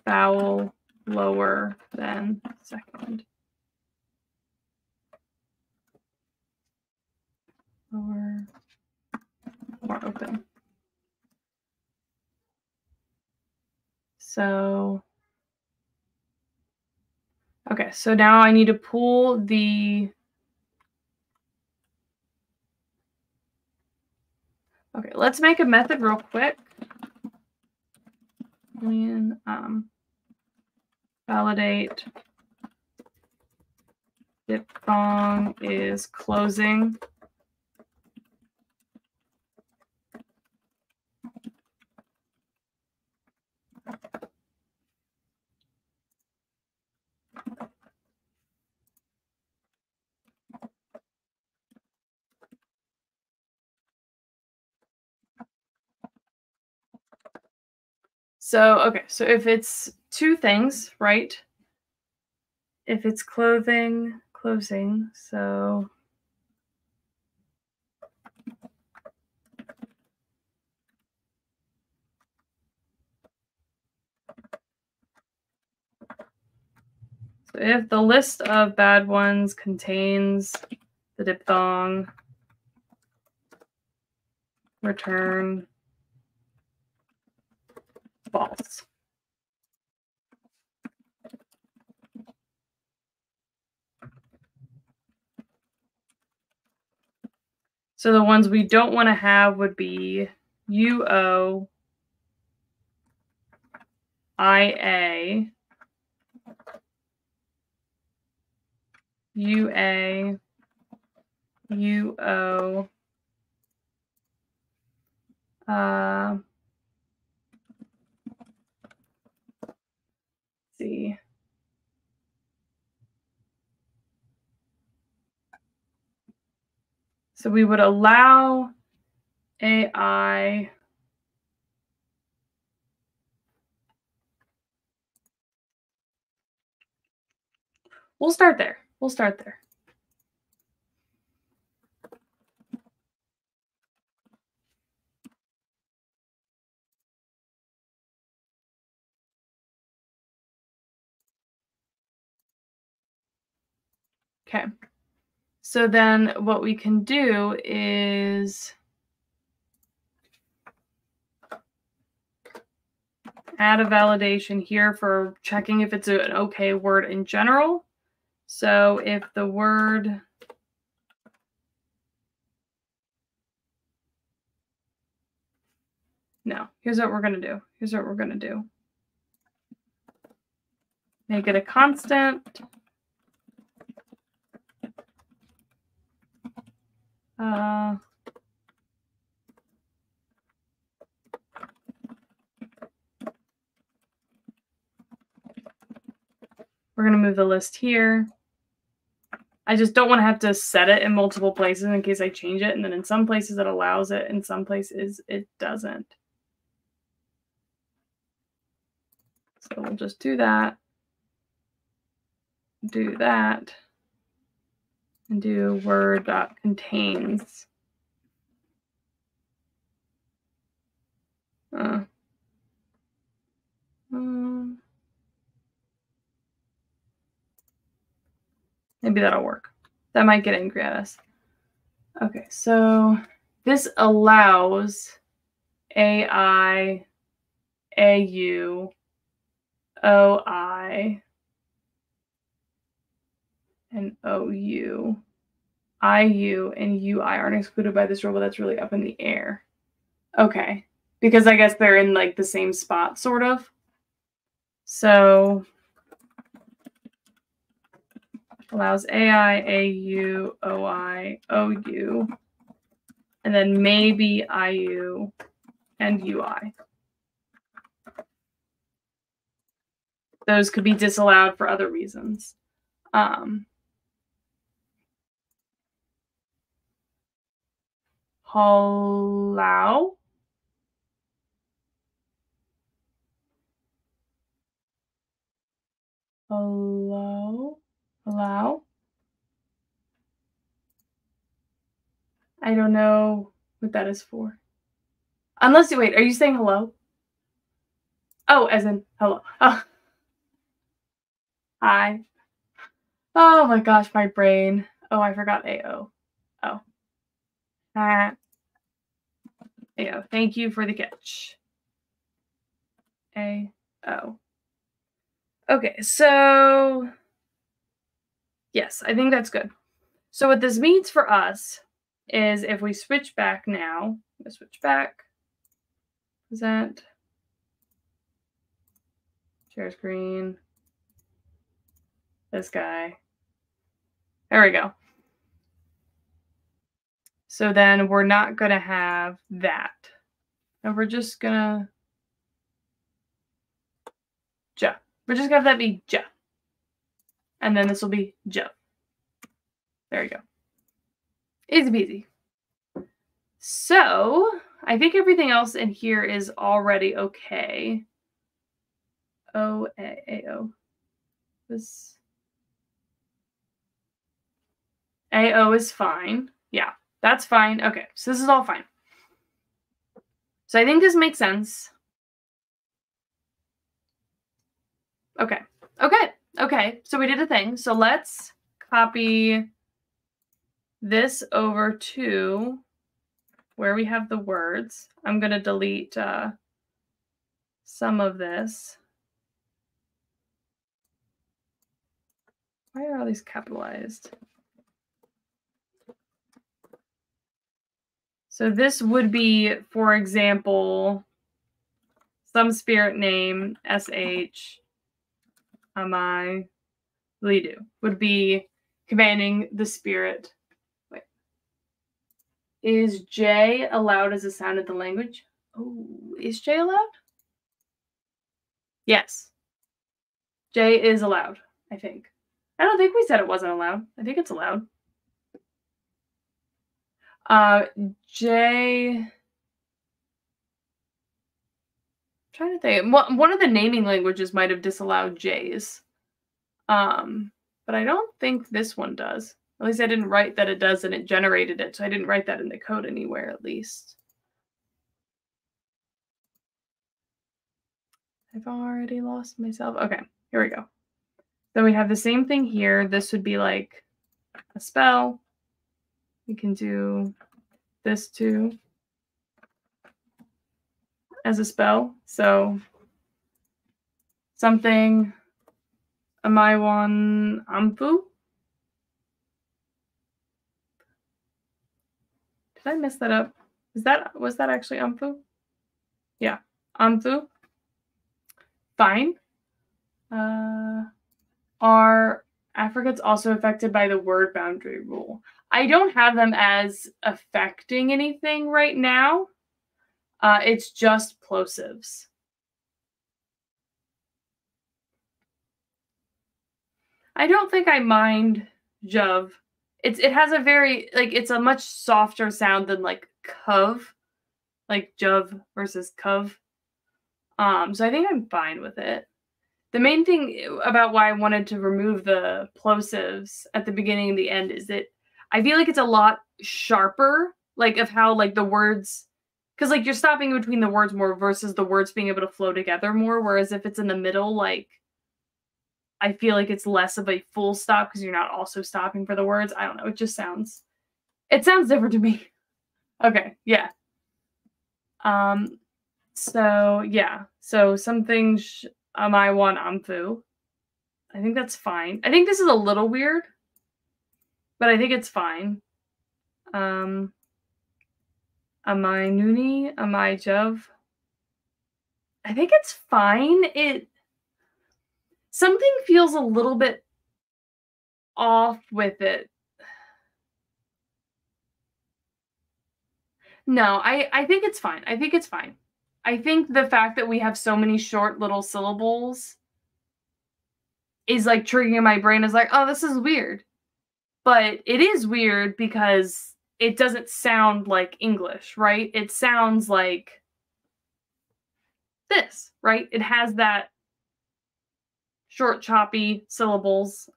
vowel lower than second. Lower, more open. So, okay, so now I need to pull the, okay, let's make a method real quick. When validate diphthong is closing. So, okay, so if it's two things, right? If it's clothing, closing, so if the list of bad ones contains the diphthong, return false. So the ones we don't want to have would be UO, IA, UA, UO, see. So we would allow AI. We'll start there. Okay. So then what we can do is add a validation here for checking if it's an okay word in general. So if the word here's what we're going to do. Make it a constant. We're going to move the list here. I just don't want to have to set it in multiple places in case I change it. And then in some places it allows it, in some places it doesn't. So we'll just do that, and do word.contains. Maybe that'll work. That might get angry at us. Okay, so this allows AI, AU, OI, and OU. IU and UI aren't excluded by this rule, but that's really up in the air. Okay, because I guess they're in like the same spot, sort of. So allows AI, AU, OI, OU, and then maybe IU and UI. Those could be disallowed for other reasons. Allow. I don't know what that is for. Unless you wait, are you saying hello? Oh, as in hello. Oh. Hi. Oh my gosh, my brain. Oh, I forgot AO. Oh. AO. Thank you for the catch. AO. Okay, so yes, I think that's good. So what this means for us is if we switch back now, let's switch back, present, share screen, this guy. There we go. So then we're not going to have that. And we're just going to ja. We're just going to have that be ja. And then this will be ja. There you go. Easy peasy. So I think everything else in here is already okay. AO. This AO is fine. Yeah, that's fine. Okay, so this is all fine. So I think this makes sense. Okay. So we did a thing. So let's copy this over to where we have the words. I'm going to delete some of this. Why are all these capitalized? So this would be, for example, some spirit name, SH, Amai, Lidu, would be commanding the spirit. Wait. Is J allowed as a sound in the language? Oh, is J allowed? Yes. J is allowed, I think. I don't think we said it wasn't allowed. I think it's allowed. J. I'm trying to think. One of the naming languages might have disallowed J's. But I don't think this one does. At least I didn't write that it does and it generated it, so I didn't write that in the code anywhere, at least. I've already lost myself. Okay, here we go. So we have the same thing here. This would be like a spell. We can do this too as a spell. So something amaiwan ampu. Did I mess that up? Was that actually ampu? Yeah, ampu. Fine. Are affricates also affected by the word boundary rule? I don't have them as affecting anything right now. It's just plosives. I don't think I mind Jov. It has a very, like, it's a much softer sound than like Cov, like Jov versus Cov. So I think I'm fine with it. The main thing about why I wanted to remove the plosives at the beginning and the end is that I feel like it's a lot sharper, like of how like the words, because like you're stopping between the words more versus the words being able to flow together more. Whereas if it's in the middle, like I feel like it's less of a full stop because you're not also stopping for the words. I don't know. It sounds different to me. Okay. Yeah. So yeah. So some things amaiwan amfu. I think that's fine. I think this is a little weird, but I think it's fine. Amai nuni, amai jov. I think it's fine. Something feels a little bit off with it. No, I think it's fine. I think it's fine. I think the fact that we have so many short little syllables is like triggering my brain as like, oh, this is weird. But it is weird because it doesn't sound like English, right? It sounds like this, right? It has that short, choppy syllables.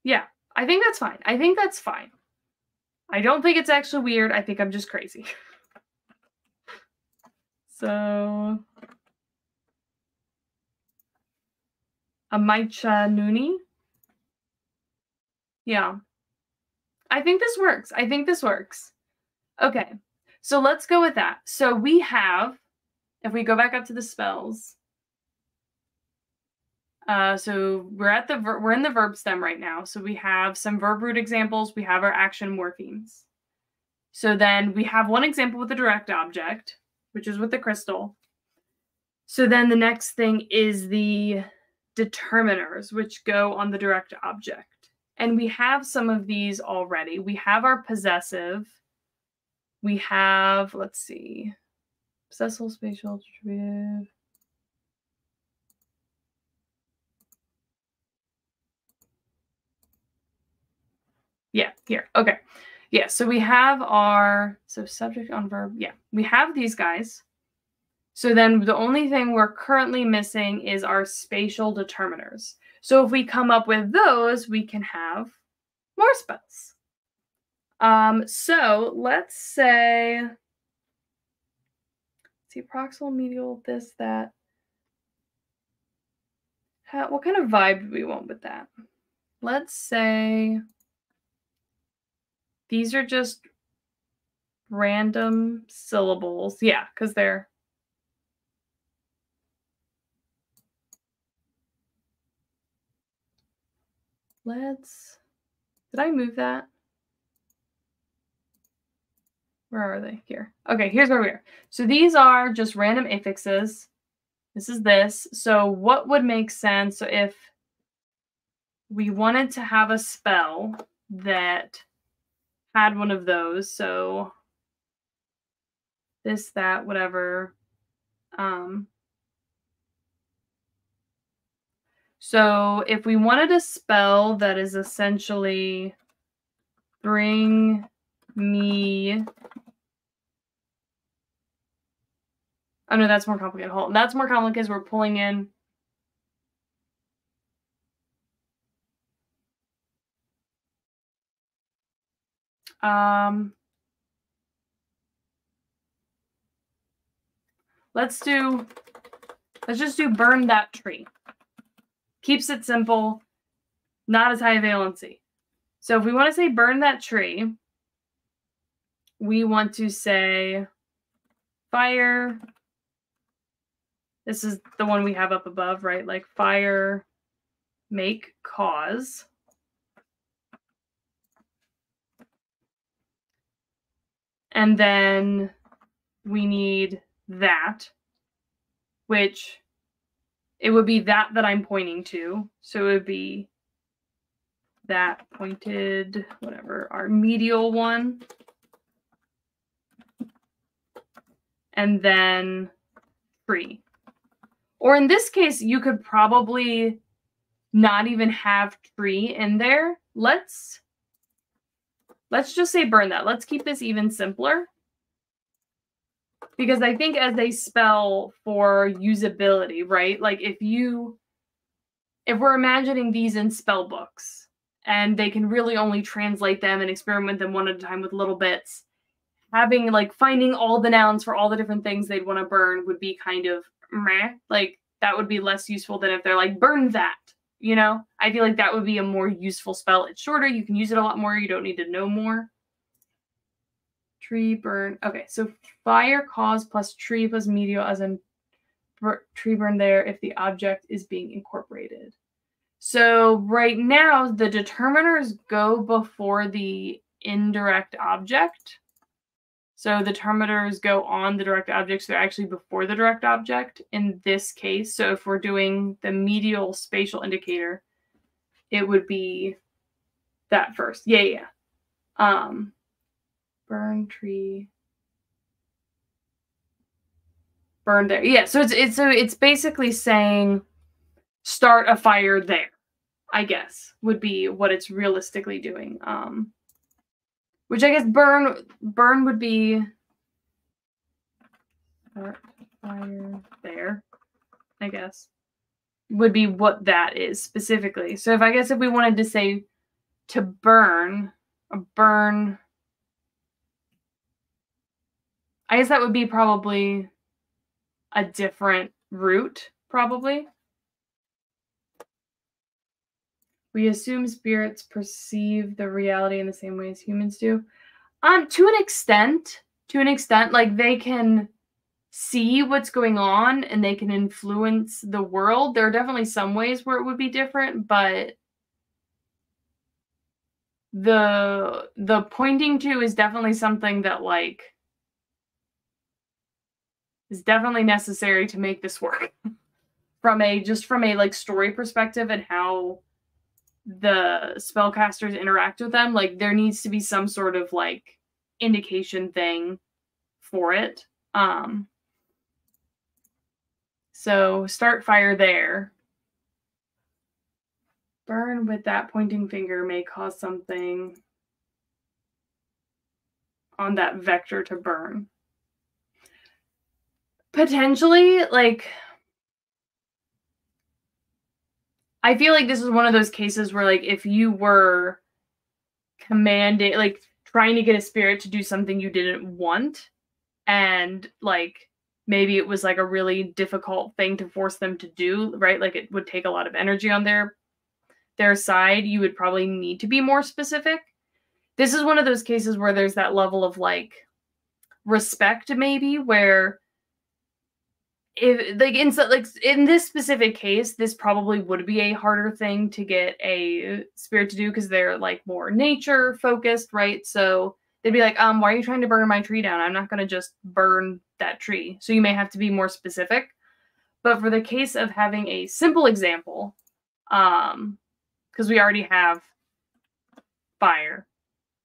Yeah, I think that's fine. I think that's fine. I don't think it's actually weird. I think I'm just crazy. So, amaicha nuni. Yeah. I think this works. I think this works. Okay. So let's go with that. So we have, if we go back up to the spells, so we're in the verb stem right now. So we have some verb root examples. We have our action morphemes. So then we have one example with the direct object, which is with the crystal. So then the next thing is the determiners, which go on the direct object. And we have some of these already. We have our possessive. We have, let's see, possessive, spatial, attributive. Yeah, here. Okay. Yeah, so we have our, so subject on verb. Yeah, we have these guys. So then the only thing we're currently missing is our spatial determiners. So if we come up with those, we can have more spells. So let's say, let's see, proximal, medial, this, that. What kind of vibe do we want with that? Let's say these are just random syllables. Yeah, because they're, did I move that? Where are they? Here. Okay, here's where we are. So these are just random affixes. This is this. So what would make sense? So if we wanted to have a spell that had one of those, so this, that, whatever. So if we wanted a spell that is essentially bring me, oh no, that's more complicated. Hold on. That's more complicated because we're pulling in. Let's just do burn that tree. Keeps it simple, not as high valency. So if we want to say burn that tree, we want to say fire. This is the one we have up above, right? Like fire, make, cause. And then we need that, which it would be that I'm pointing to. So it would be that pointed, whatever, our medial one. And then tree. Or in this case, you could probably not even have tree in there. Let's just say burn that. Let's keep this even simpler. Because I think as a spell for usability, right? Like if we're imagining these in spell books and they can really only translate them and experiment them one at a time with little bits, having like finding all the nouns for all the different things they'd want to burn would be kind of meh. Like that would be less useful than if they're like, burn that, you know? I feel like that would be a more useful spell. It's shorter. You can use it a lot more. You don't need to know more. Tree burn. Okay, so fire cause plus tree plus medial as in tree burn there if the object is being incorporated. So right now, the determiners go before the indirect object. So the determiners go on the direct object, so they're actually before the direct object in this case. So if we're doing the medial spatial indicator, it would be that first. Yeah. Burn tree. Burn there. Yeah, so it's basically saying start a fire there, I guess, would be what it's realistically doing. Which I guess burn would be start fire there, I guess. Would be what that is specifically. So if we wanted to say to burn, I guess that would be probably a different route, probably. We assume spirits perceive the reality in the same way as humans do. To an extent, like they can see what's going on and they can influence the world. There are definitely some ways where it would be different, but the pointing to is definitely something that like is definitely necessary to make this work from a like story perspective and how the spellcasters interact with them. Like there needs to be some sort of like indication thing for it. So start fire there. Burn with that pointing finger may cause something on that vector to burn. Potentially, like, I feel like this is one of those cases where, like, if you were commanding, like, trying to get a spirit to do something you didn't want, and, like, maybe it was, like, a really difficult thing to force them to do, right? Like, it would take a lot of energy on their side. You would probably need to be more specific. This is one of those cases where there's that level of, like, respect, maybe, where if like in this specific case, this probably would be a harder thing to get a spirit to do because they're like more nature focused, right? So they'd be like, why are you trying to burn my tree down? I'm not going to just burn that tree. So you may have to be more specific. But for the case of having a simple example, because we already have fire,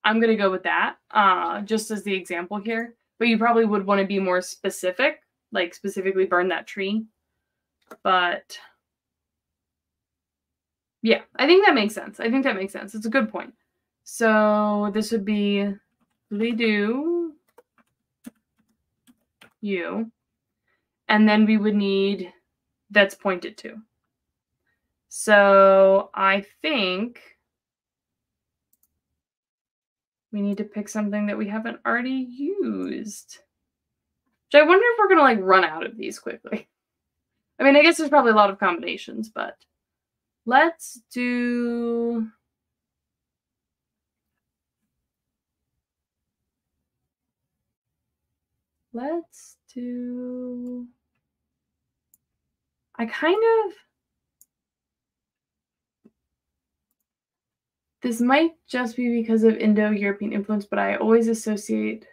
I'm going to go with that just as the example here. But you probably would want to be more specific, like specifically burn that tree. But yeah, I think that makes sense. It's a good point. So this would be do you. And then we would need that's pointed to. So I think we need to pick something that we haven't already used. Which I wonder if we're going to like run out of these quickly. I mean, I guess there's probably a lot of combinations, but let's do let's do, I kind of, this might just be because of Indo-European influence, but I always associate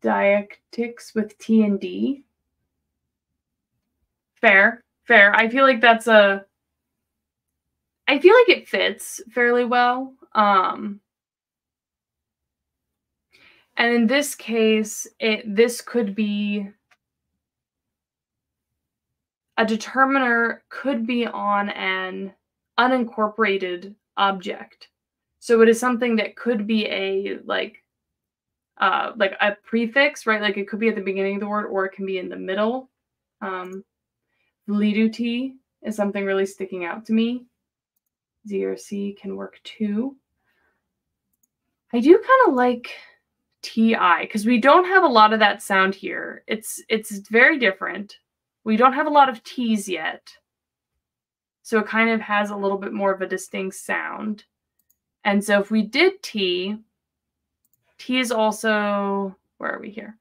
diacritics with T and D. Fair. I feel like I feel like it fits fairly well. And in this case, this could be, a determiner could be on an unincorporated object. So it is something that could be a like a prefix, right? Like it could be at the beginning of the word or it can be in the middle. Validuti is something really sticking out to me. Z or C can work too. I do kind of like TI because we don't have a lot of that sound here. It's very different. We don't have a lot of T's yet. So it kind of has a little bit more of a distinct sound. And so if we did T is also, where are we here?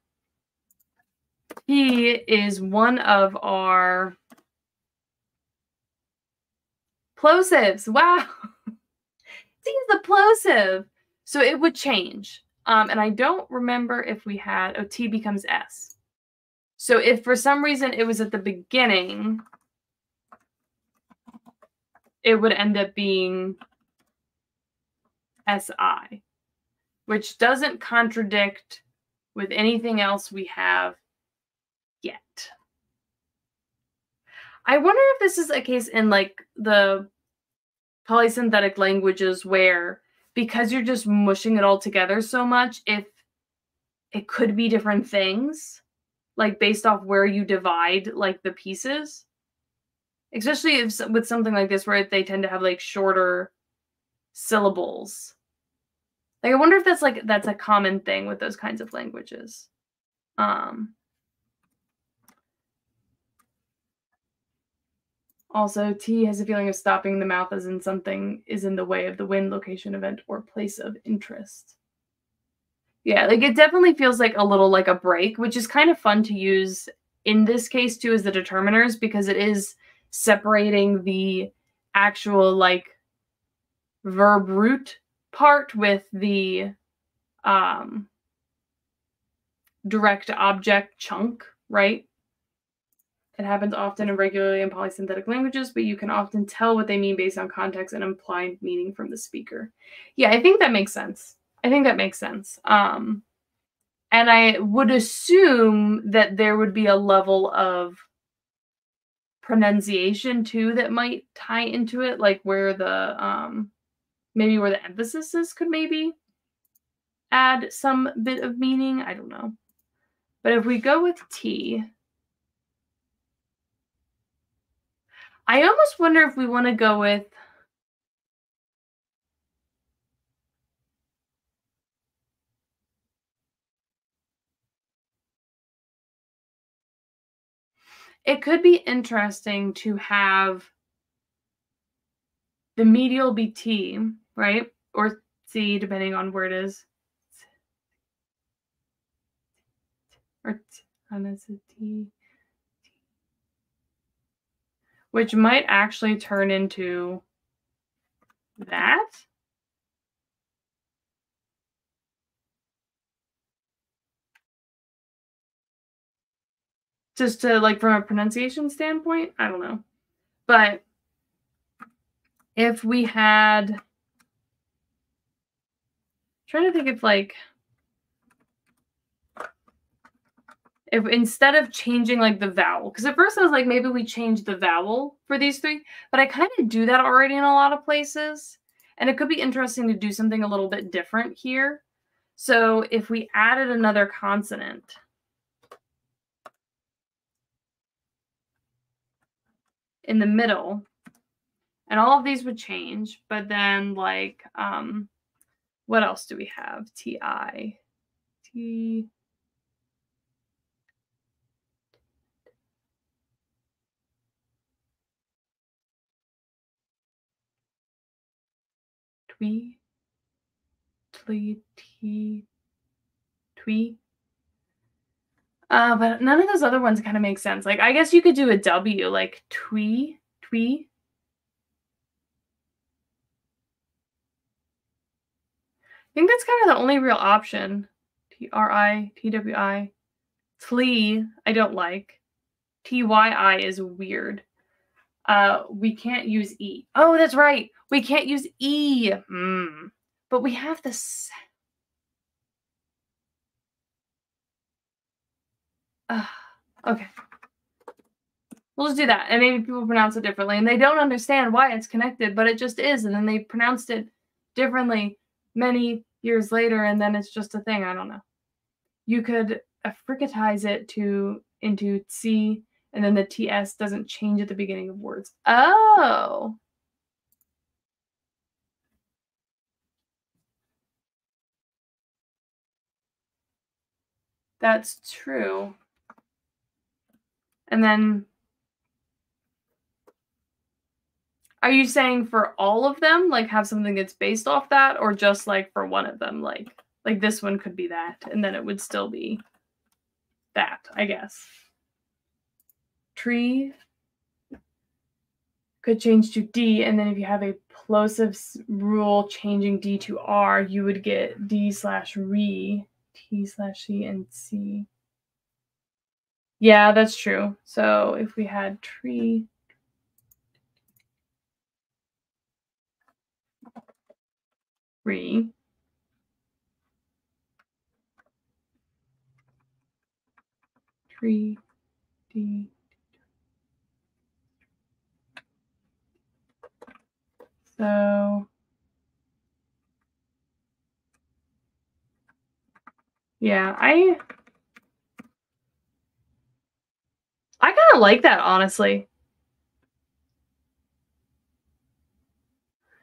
T is one of our plosives. Wow. T is the plosive. So it would change. And I don't remember if we had, T becomes S. So if for some reason it was at the beginning, it would end up being SI, which doesn't contradict with anything else we have yet. I wonder if this is a case in like the polysynthetic languages where, because you're just mushing it all together so much, if it could be different things, like based off where you divide like the pieces. Especially if, with something like this where they tend to have like shorter syllables. Like I wonder if that's a common thing with those kinds of languages. Also, T has a feeling of stopping the mouth as in something is in the way of the wind, location, event, or place of interest. Yeah, like it definitely feels like a little like a break, which is kind of fun to use in this case too as the determiners because it is separating the actual like verb root part with the direct object chunk, right? It happens often and regularly in polysynthetic languages, but you can often tell what they mean based on context and implied meaning from the speaker. Yeah, I think that makes sense. And I would assume that there would be a level of pronunciation too that might tie into it, like where the maybe where the emphasis is could maybe add some bit of meaning. I don't know. But if we go with T, I almost wonder if we want to go with it could be interesting to have the medial be T, right? Or C, depending on where it is. Or T, which might actually turn into that. Just to like from a pronunciation standpoint, I don't know. But if we had, I'm trying to think if like, if instead of changing like the vowel, because at first I was like, maybe we change the vowel for these three, but I kind of do that already in a lot of places. And it could be interesting to do something a little bit different here. So if we added another consonant in the middle, and all of these would change, but then like, what else do we have? T-I, T, twee, tlee, tee, twee. But none of those other ones kind of make sense. Like, I guess you could do a W, like twee. I think that's kind of the only real option. Tritwi. Tlee, I don't like. Tyi is weird. We can't use E. Oh, that's right. We can't use E. But we have this. Okay. We'll just do that. And maybe people pronounce it differently. And they don't understand why it's connected, but it just is. And then they pronounced it differently many years later, and then it's just a thing. I don't know. You could fricatize it into C, and then the TS doesn't change at the beginning of words. Oh. That's true. And then, are you saying for all of them, like have something that's based off that, or just like for one of them, like this one could be that, and then it would still be that, I guess. Tree could change to D, and then if you have a plosive rule changing D to R, you would get D/re, T/C, and C. Yeah, that's true. So if we had tree, tree, D. So yeah, I kind of like that, honestly.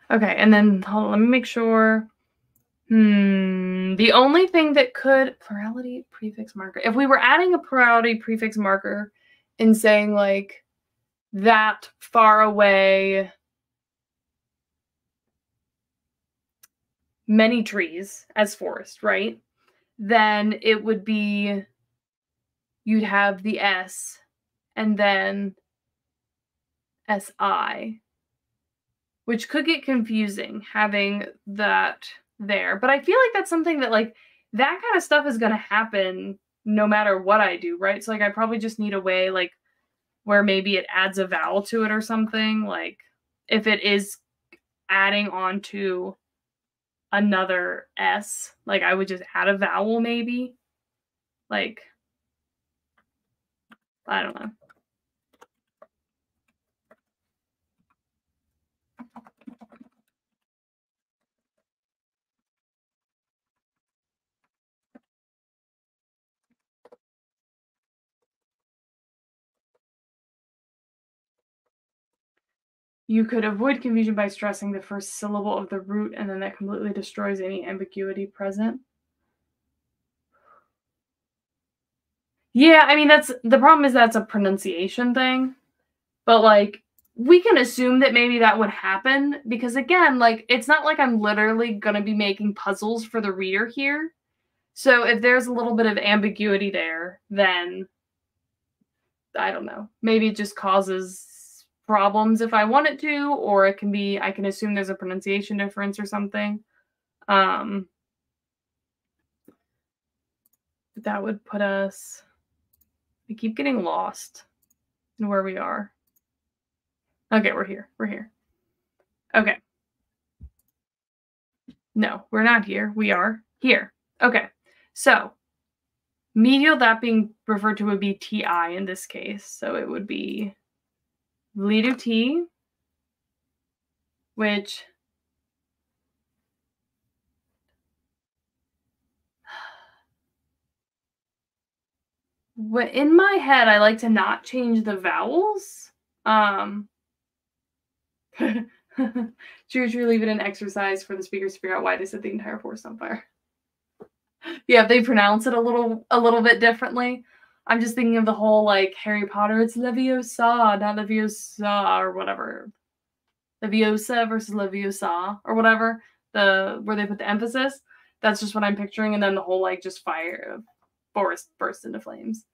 Okay, and then hold on, let me make sure. The only thing that could plurality prefix marker. If we were adding a plurality prefix marker and saying like that far away many trees as forest, right? Then it would be, you'd have the S and then SI, which could get confusing having that there. But I feel like that's something that like that kind of stuff is going to happen no matter what I do, right? So like I probably just need a way like where maybe it adds a vowel to it or something. Like if it is adding on to another S, like I would just add a vowel maybe. Like, I don't know. You could avoid confusion by stressing the first syllable of the root, and then that completely destroys any ambiguity present. Yeah, I mean, that's the problem, is that's a pronunciation thing. But like we can assume that maybe that would happen because again, like it's not like I'm literally going to be making puzzles for the reader here. So if there's a little bit of ambiguity there, then I don't know. Maybe it just causes problems if I want it to, or it can be, I can assume there's a pronunciation difference or something. But that would put us, we keep getting lost in where we are. Okay, we're here. We're here. Okay. No, we're not here. We are here. Okay. So medial, that being referred to, would be TI in this case. So it would be Lidu T, which in my head, I like to not change the vowels. True, leave it an exercise for the speakers to figure out why they set the entire forest on fire. Yeah, if they pronounce it a little bit differently. I'm just thinking of the whole like Harry Potter, it's Leviosa, not Leviosa or whatever. Leviosa versus Leviosa or whatever. Where they put the emphasis. That's just what I'm picturing, and then the whole like just fire. forest burst into flames.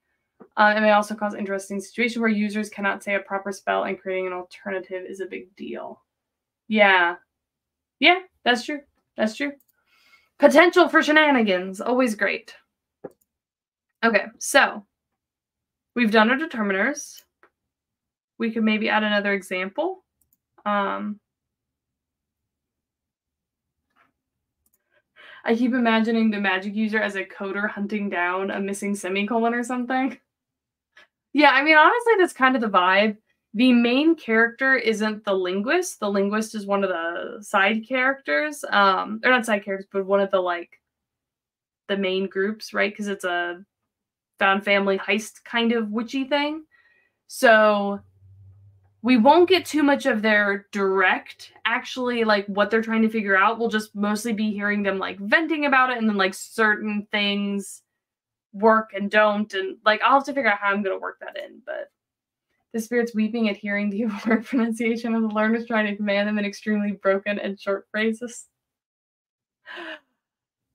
It may also cause interesting situations where users cannot say a proper spell and creating an alternative is a big deal. Yeah. Yeah, that's true. That's true. Potential for shenanigans. Always great. Okay, so we've done our determiners. We could maybe add another example. I keep imagining the magic user as a coder hunting down a missing semicolon or something. Yeah, I mean, honestly, that's kind of the vibe. The main character isn't the linguist. The linguist is one of the side characters. Or not side characters, but one of the, like, the main groups, right? Because it's a found family heist kind of witchy thing. So we won't get too much of their direct, actually, like, what they're trying to figure out. We'll just mostly be hearing them, like, venting about it, and then, like, certain things work and don't, and, like, I'll have to figure out how I'm going to work that in, but the spirit's weeping at hearing the word pronunciation of the learners trying to command them in extremely broken and short phrases.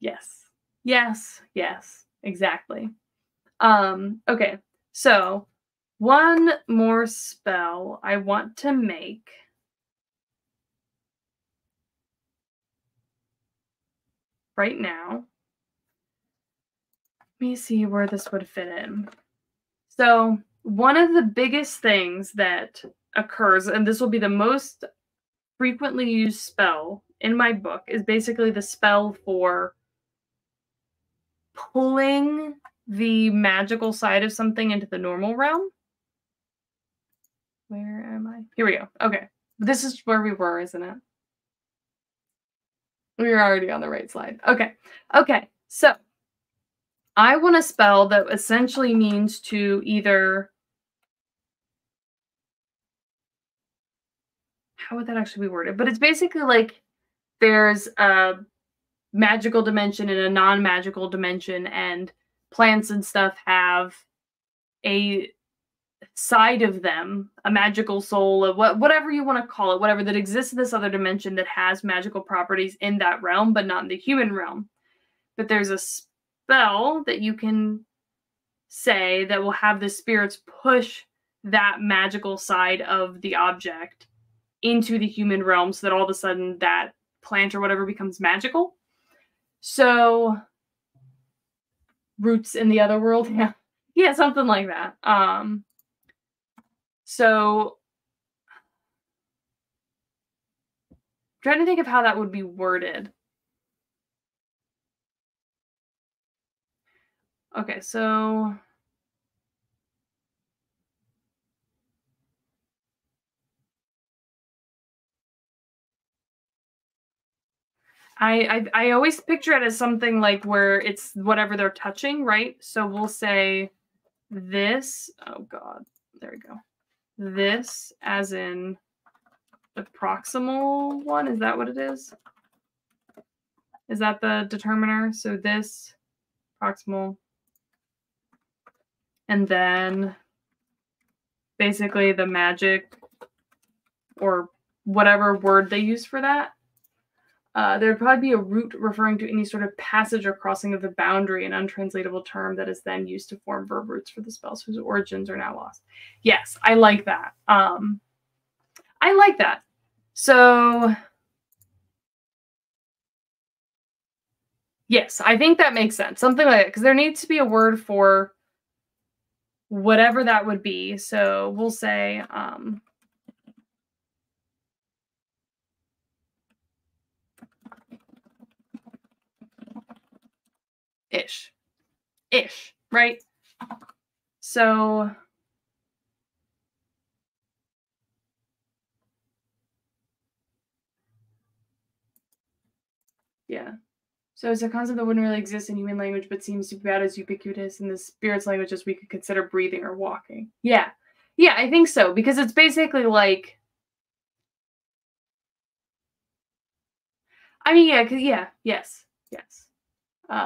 Yes. Yes. Yes. Exactly. Okay. So, one more spell I want to make. Right now. Let me see where this would fit in. So, one of the biggest things that occurs, and this will be the most frequently used spell in my book, is basically the spell for pulling the magical side of something into the normal realm. Where am I? Here we go. Okay. This is where we were, isn't it? We were already on the right slide. Okay. Okay. So, I want a spell that essentially means to either... How would that actually be worded? But it's basically like there's a magical dimension and a non-magical dimension, and plants and stuff have a side of them, a magical soul, whatever you want to call it, whatever that exists in this other dimension that has magical properties in that realm, but not in the human realm. But there's a spell that you can say that will have the spirits push that magical side of the object into the human realm so that all of a sudden that plant or whatever becomes magical. So, roots in the other world, yeah. Yeah, something like that. So, trying to think of how that would be worded. Okay, so... I always picture it as something like where it's whatever they're touching, right? So we'll say this. Oh, God. There we go. This as in the proximal one. Is that what it is? Is that the determiner? So this, proximal. And then basically the magic or whatever word they use for that. There would probably be a root referring to any sort of passage or crossing of the boundary, an untranslatable term that is then used to form verb roots for the spells whose origins are now lost. Yes, I like that. I like that. So, yes, I think that makes sense. Something like that, because there needs to be a word for whatever that would be. So we'll say... ish, right? So yeah. So it's a concept that wouldn't really exist in human language, but seems to be about as ubiquitous in the spirit's language as we could consider breathing or walking. Yeah. Yeah, I think so, because it's basically like... I mean, yes.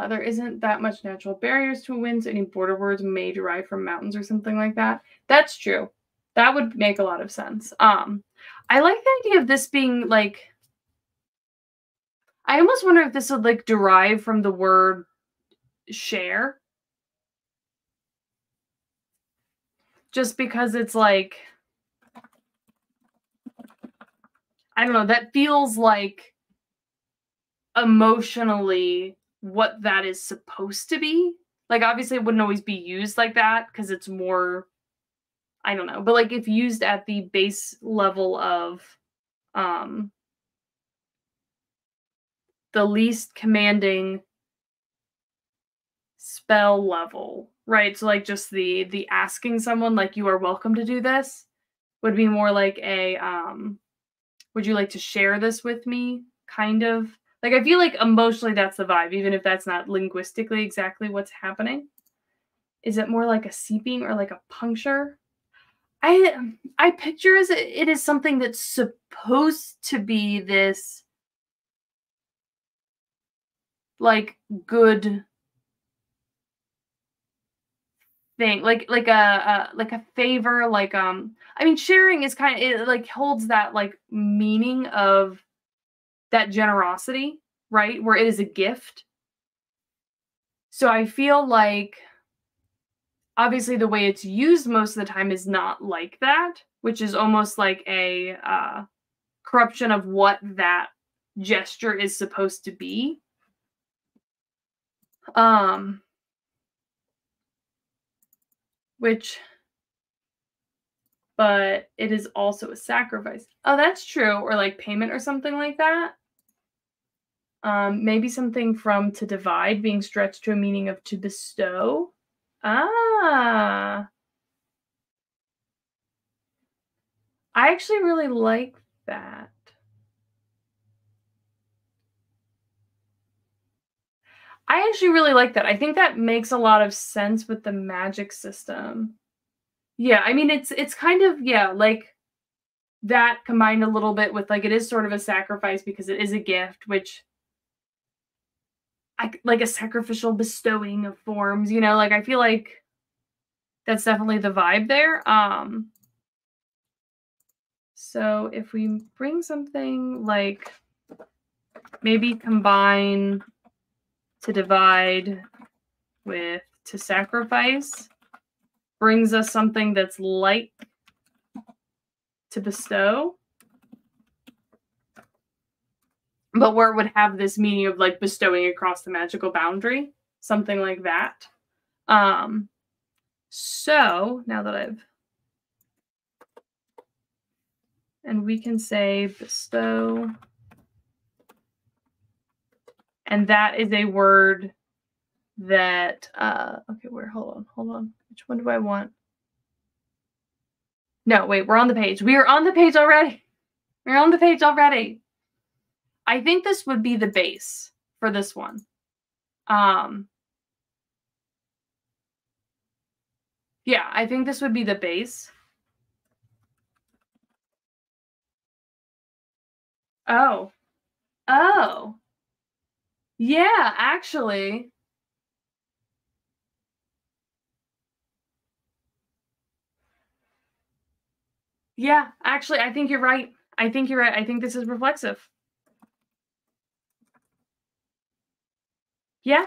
There isn't that much natural barriers to winds. Any border words may derive from mountains or something like that. That's true. That would make a lot of sense. I like the idea of this being like... I almost wonder if this would like derive from the word share. just because it's like, I don't know, that feels like emotionally what that is supposed to be. Like, obviously it wouldn't always be used like that because it's more, I don't know, but like if used at the base level of the least commanding spell level, right? So like just the asking someone like you are welcome to do this would be more like a would you like to share this with me kind of. Like I feel like emotionally that's the vibe, even if that's not linguistically exactly what's happening. Is it more like a seeping or like a puncture? I picture as it is something that's supposed to be this like good thing, like a favor, like I mean sharing is kind of, it like holds that like meaning of that generosity, right? Where it is a gift. So I feel like obviously the way it's used most of the time is not like that, which is almost like a corruption of what that gesture is supposed to be. Which, but it is also a sacrifice. Oh, that's true. Or like payment or something like that. Maybe something from to divide being stretched to a meaning of to bestow. Ah. I actually really like that. I actually really like that. I think that makes a lot of sense with the magic system. Yeah, I mean it's kind of, yeah, like that combined a little bit with like it is sort of a sacrifice because it is a gift, which like a sacrificial bestowing of forms, you know, like I feel like that's definitely the vibe there. So if we bring something like maybe combine to divide with to sacrifice brings us something that's like to bestow, but where it would have this meaning of like bestowing across the magical boundary, something like that. So now that and we can say bestow, and that is a word that, okay, hold on. Which one do I want? No, wait, we're on the page. We are on the page already. We're on the page already. I think this would be the base for this one. Yeah, I think this would be the base. Oh. Oh. Yeah, actually. Yeah, actually, I think you're right. I think you're right. I think this is reflexive. Yeah.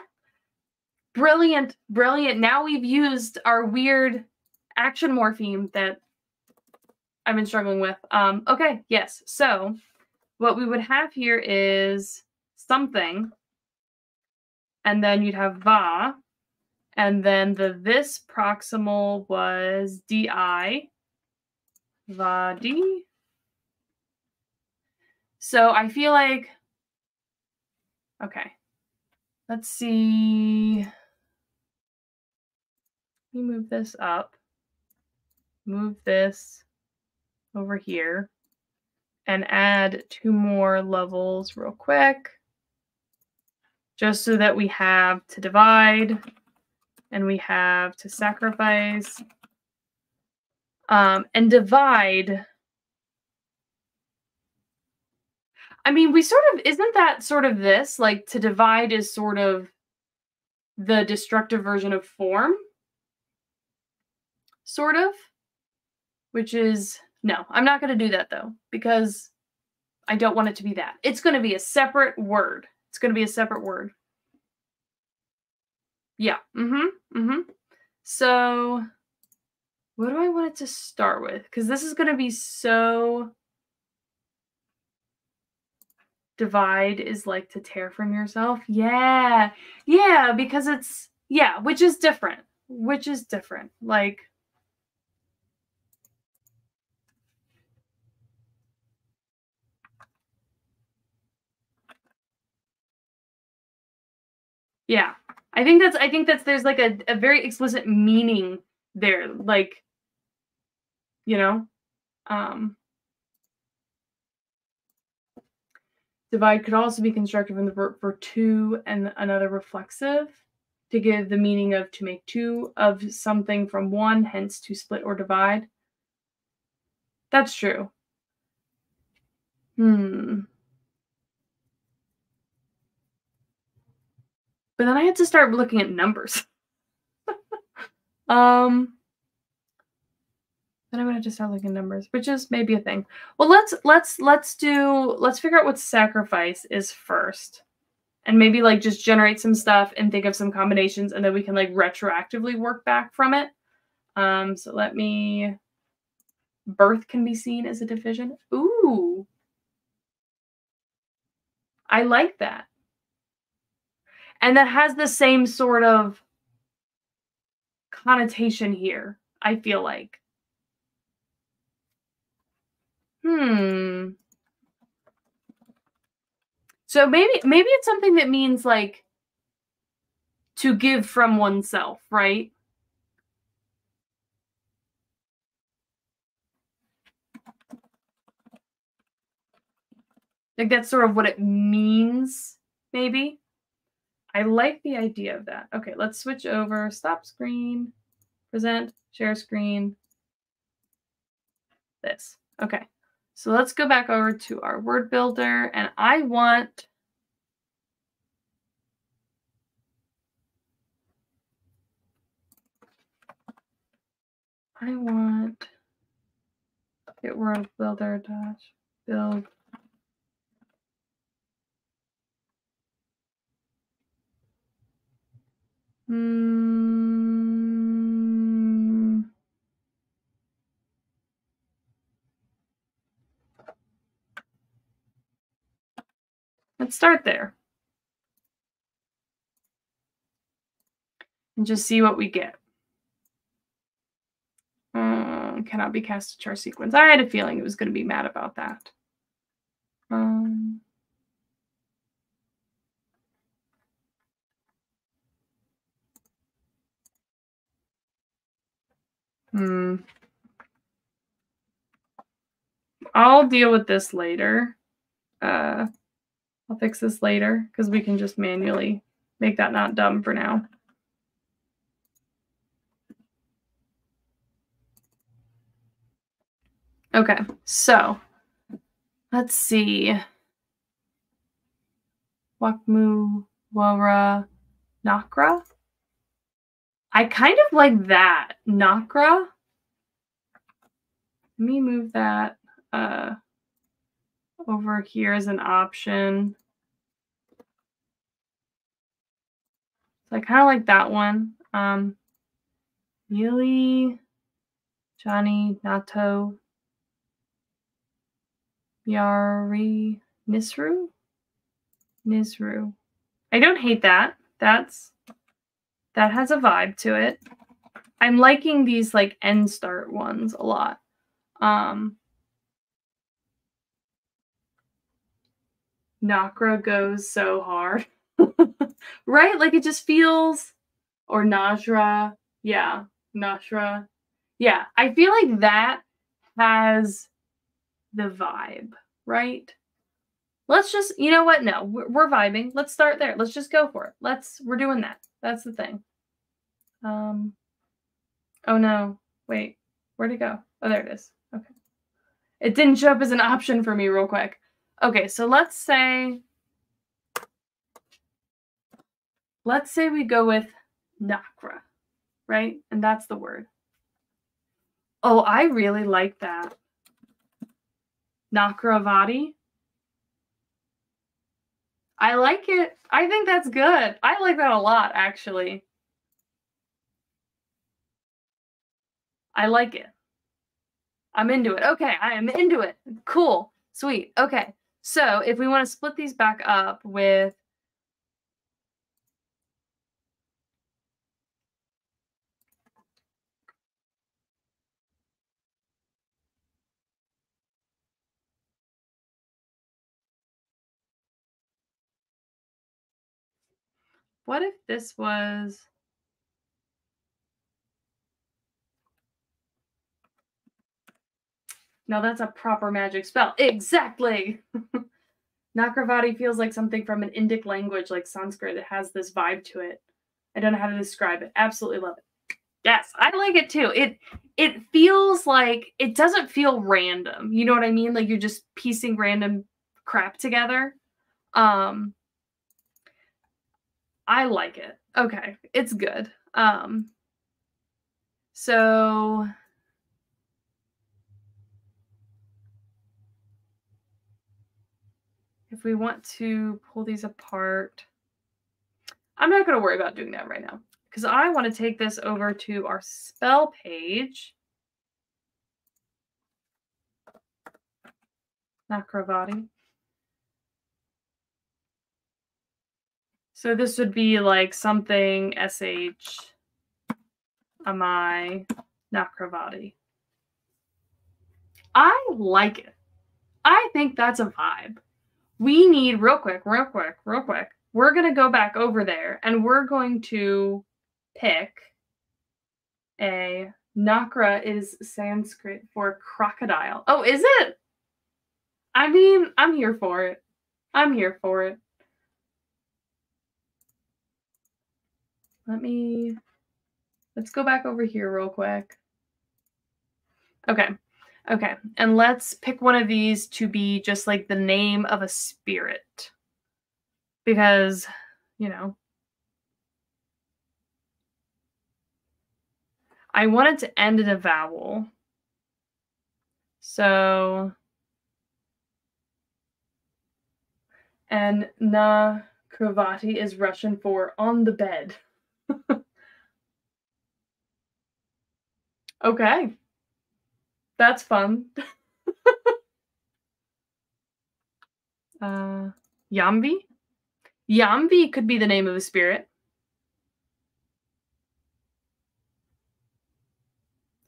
Brilliant. Brilliant. Now we've used our weird action morpheme that I've been struggling with. Okay, yes. So what we would have here is something, and then you'd have va, and then the this proximal was di, va di. So I feel like, okay, let's see. Let me move this up, move this over here, and add 2 more levels real quick, just so that we have to divide and we have to sacrifice. And divide, I mean, we sort of, isn't that sort of this? Like to divide is sort of the destructive version of form, sort of, which is, no, I'm not going to do that though, because I don't want it to be that. It's going to be a separate word. It's going to be a separate word. Yeah. So What do I want it to start with? Because this is going to be so... Divide is like to tear from yourself. Yeah. Yeah, because it's... Yeah, which is different. Which is different. Like... Yeah. I think that's there's like a very explicit meaning there. Like, you know? Divide could also be constructed from the verb for two and another reflexive to give the meaning of to make two of something from one, hence to split or divide. That's true. But then I had to start looking at numbers. Then I'm gonna have to start looking at numbers, which is maybe a thing. Well, let's figure out what sacrifice is first. And maybe like just generate some stuff and think of some combinations, and then we can like retroactively work back from it. So let me... Birth can be seen as a division. Ooh. I like that. And that has the same sort of connotation here, I feel like. So maybe it's something that means like to give from oneself, right? Like that's sort of what it means, maybe. I like the idea of that. Okay, let's switch over. Stop screen, present, share screen. This. Okay. So let's go back over to our word builder, and I want get word builder dash build. Let's start there. And just see what we get. Cannot be cast to char sequence. I had a feeling it was going to be mad about that. I'll deal with this later. I'll fix this later because we can just manually make that not dumb for now. Okay, so let's see. Wakmu, Wara, Nakra. I kind of like that. Nakra. Let me move that over here as an option. So I kind of like that one. Yili, Johnny, Nato, Yari, Nisru. I don't hate that. That has a vibe to it. I'm liking these like end start ones a lot. Nakra goes so hard. Right? Like it just feels... Or Najra. Yeah. Nashra. Yeah. I feel like that has the vibe, right? Let's just... You know what? No. We're vibing. Let's start there. Let's just go for it. We're doing that. That's the thing. Oh no. Wait. Where'd it go? Oh, there it is. Okay. It didn't show up as an option for me real quick. Okay, so let's say we go with Nakra, right? And that's the word. Oh, I really like that. Nakravati. I like it. I think that's good. I like that a lot, actually. I like it. I'm into it. Okay, I am into it. Cool. Sweet. Okay. So if we want to split these back up with what if this was no, that's a proper magic spell. Exactly. Nakravati feels like something from an Indic language like Sanskrit. It has this vibe to it. I don't know how to describe it. Absolutely love it. Yes, I like it too. It feels like it doesn't feel random. You know what I mean? Like you're just piecing random crap together. I like it. Okay, it's good. So if we want to pull these apart, I'm not going to worry about doing that right now because I want to take this over to our spell page. Nakravati. So this would be like something SH Amai Nakravati. I like it. I think that's a vibe. We need real quick. We're going to go back over there and we're going to pick a Nakra is Sanskrit for crocodile. Oh, is it? I mean, I'm here for it. I'm here for it. Let's go back over here real quick. Okay. Okay. And let's pick one of these to be just like the name of a spirit. Because, you know, I want it to end in a vowel. So, and na kravati is Russian for on the bed. Okay. That's fun. Yambi? Yambi could be the name of a spirit.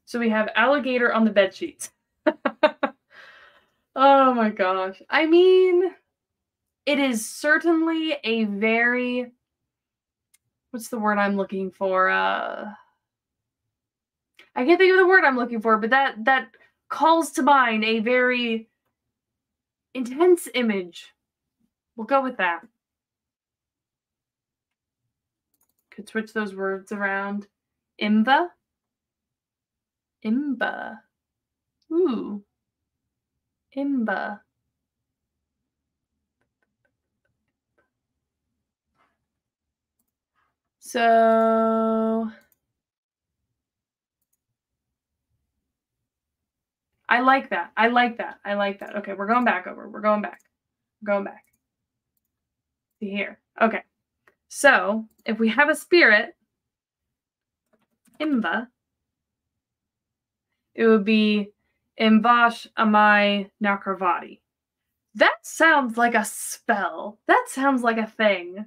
So we have alligator on the bed sheets. Oh my gosh. I mean, it is certainly a very, what's the word I'm looking for? I can't think of the word I'm looking for, but that calls to mind a very intense image. We'll go with that. Could switch those words around. Imba. Imba. Ooh. Imba. So I like that. I like that. I like that. Okay, we're going back over. We're going back. We're going back. See here. Okay. So if we have a spirit, Imba, it would be Imvash Amai Nakravati. That sounds like a spell. That sounds like a thing.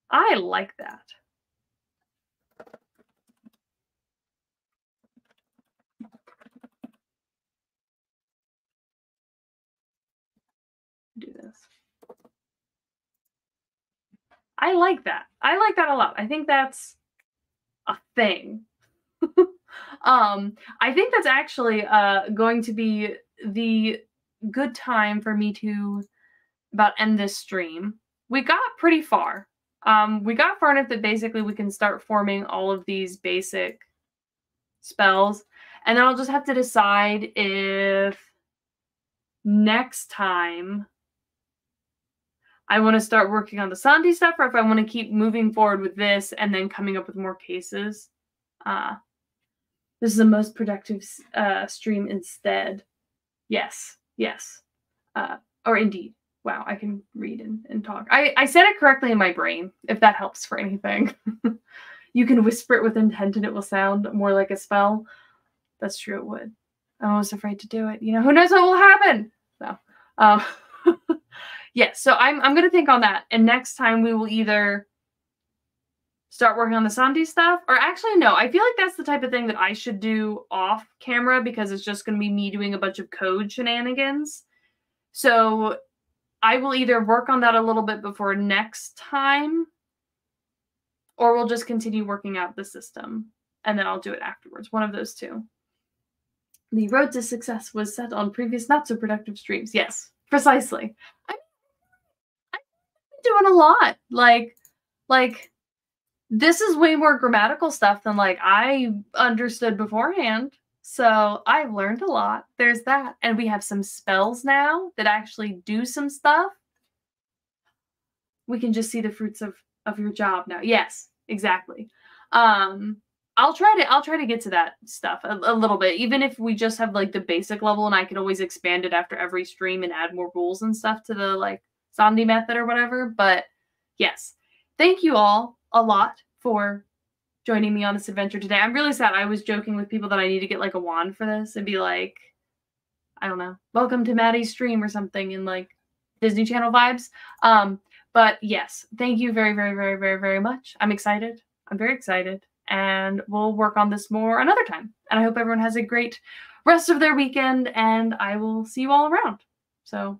I like that. Do this. I like that. I like that a lot. I think that's a thing. I think that's actually going to be the good time for me to about end this stream. We got pretty far. We got far enough that basically we can start forming all of these basic spells. And then I'll just have to decide if next time I want to start working on the Santi stuff or if I want to keep moving forward with this and then coming up with more cases. This is the most productive stream instead. Yes, yes. Or indeed. Wow, I can read and talk. I said it correctly in my brain, if that helps for anything. You can whisper it with intent and it will sound more like a spell. That's true, it would. I'm almost afraid to do it. You know, who knows what will happen? So, yeah, so I'm going to think on that. And next time we will either start working on the Sandy stuff, or actually, no, I feel like that's the type of thing that I should do off camera because it's just going to be me doing a bunch of code shenanigans. So I will either work on that a little bit before next time, or we'll just continue working out the system and then I'll do it afterwards. One of those two. The road to success was set on previous not so productive streams. Yes, precisely. I'm doing a lot. Like this is way more grammatical stuff than like I understood beforehand. So I've learned a lot. There's that. And we have some spells now that actually do some stuff. We can just see the fruits of your job now. Yes, exactly. I'll try to get to that stuff a little bit, even if we just have like the basic level and I can always expand it after every stream and add more rules and stuff to the like Sandy method or whatever. But yes, thank you all a lot for joining me on this adventure today. I'm really sad. I was joking with people that I need to get like a wand for this and be like, I don't know, welcome to Maddie's stream or something in like Disney Channel vibes. But yes, thank you very, very, very, very, very much. I'm excited. I'm very excited. And we'll work on this more another time. And I hope everyone has a great rest of their weekend. And I will see you all around. So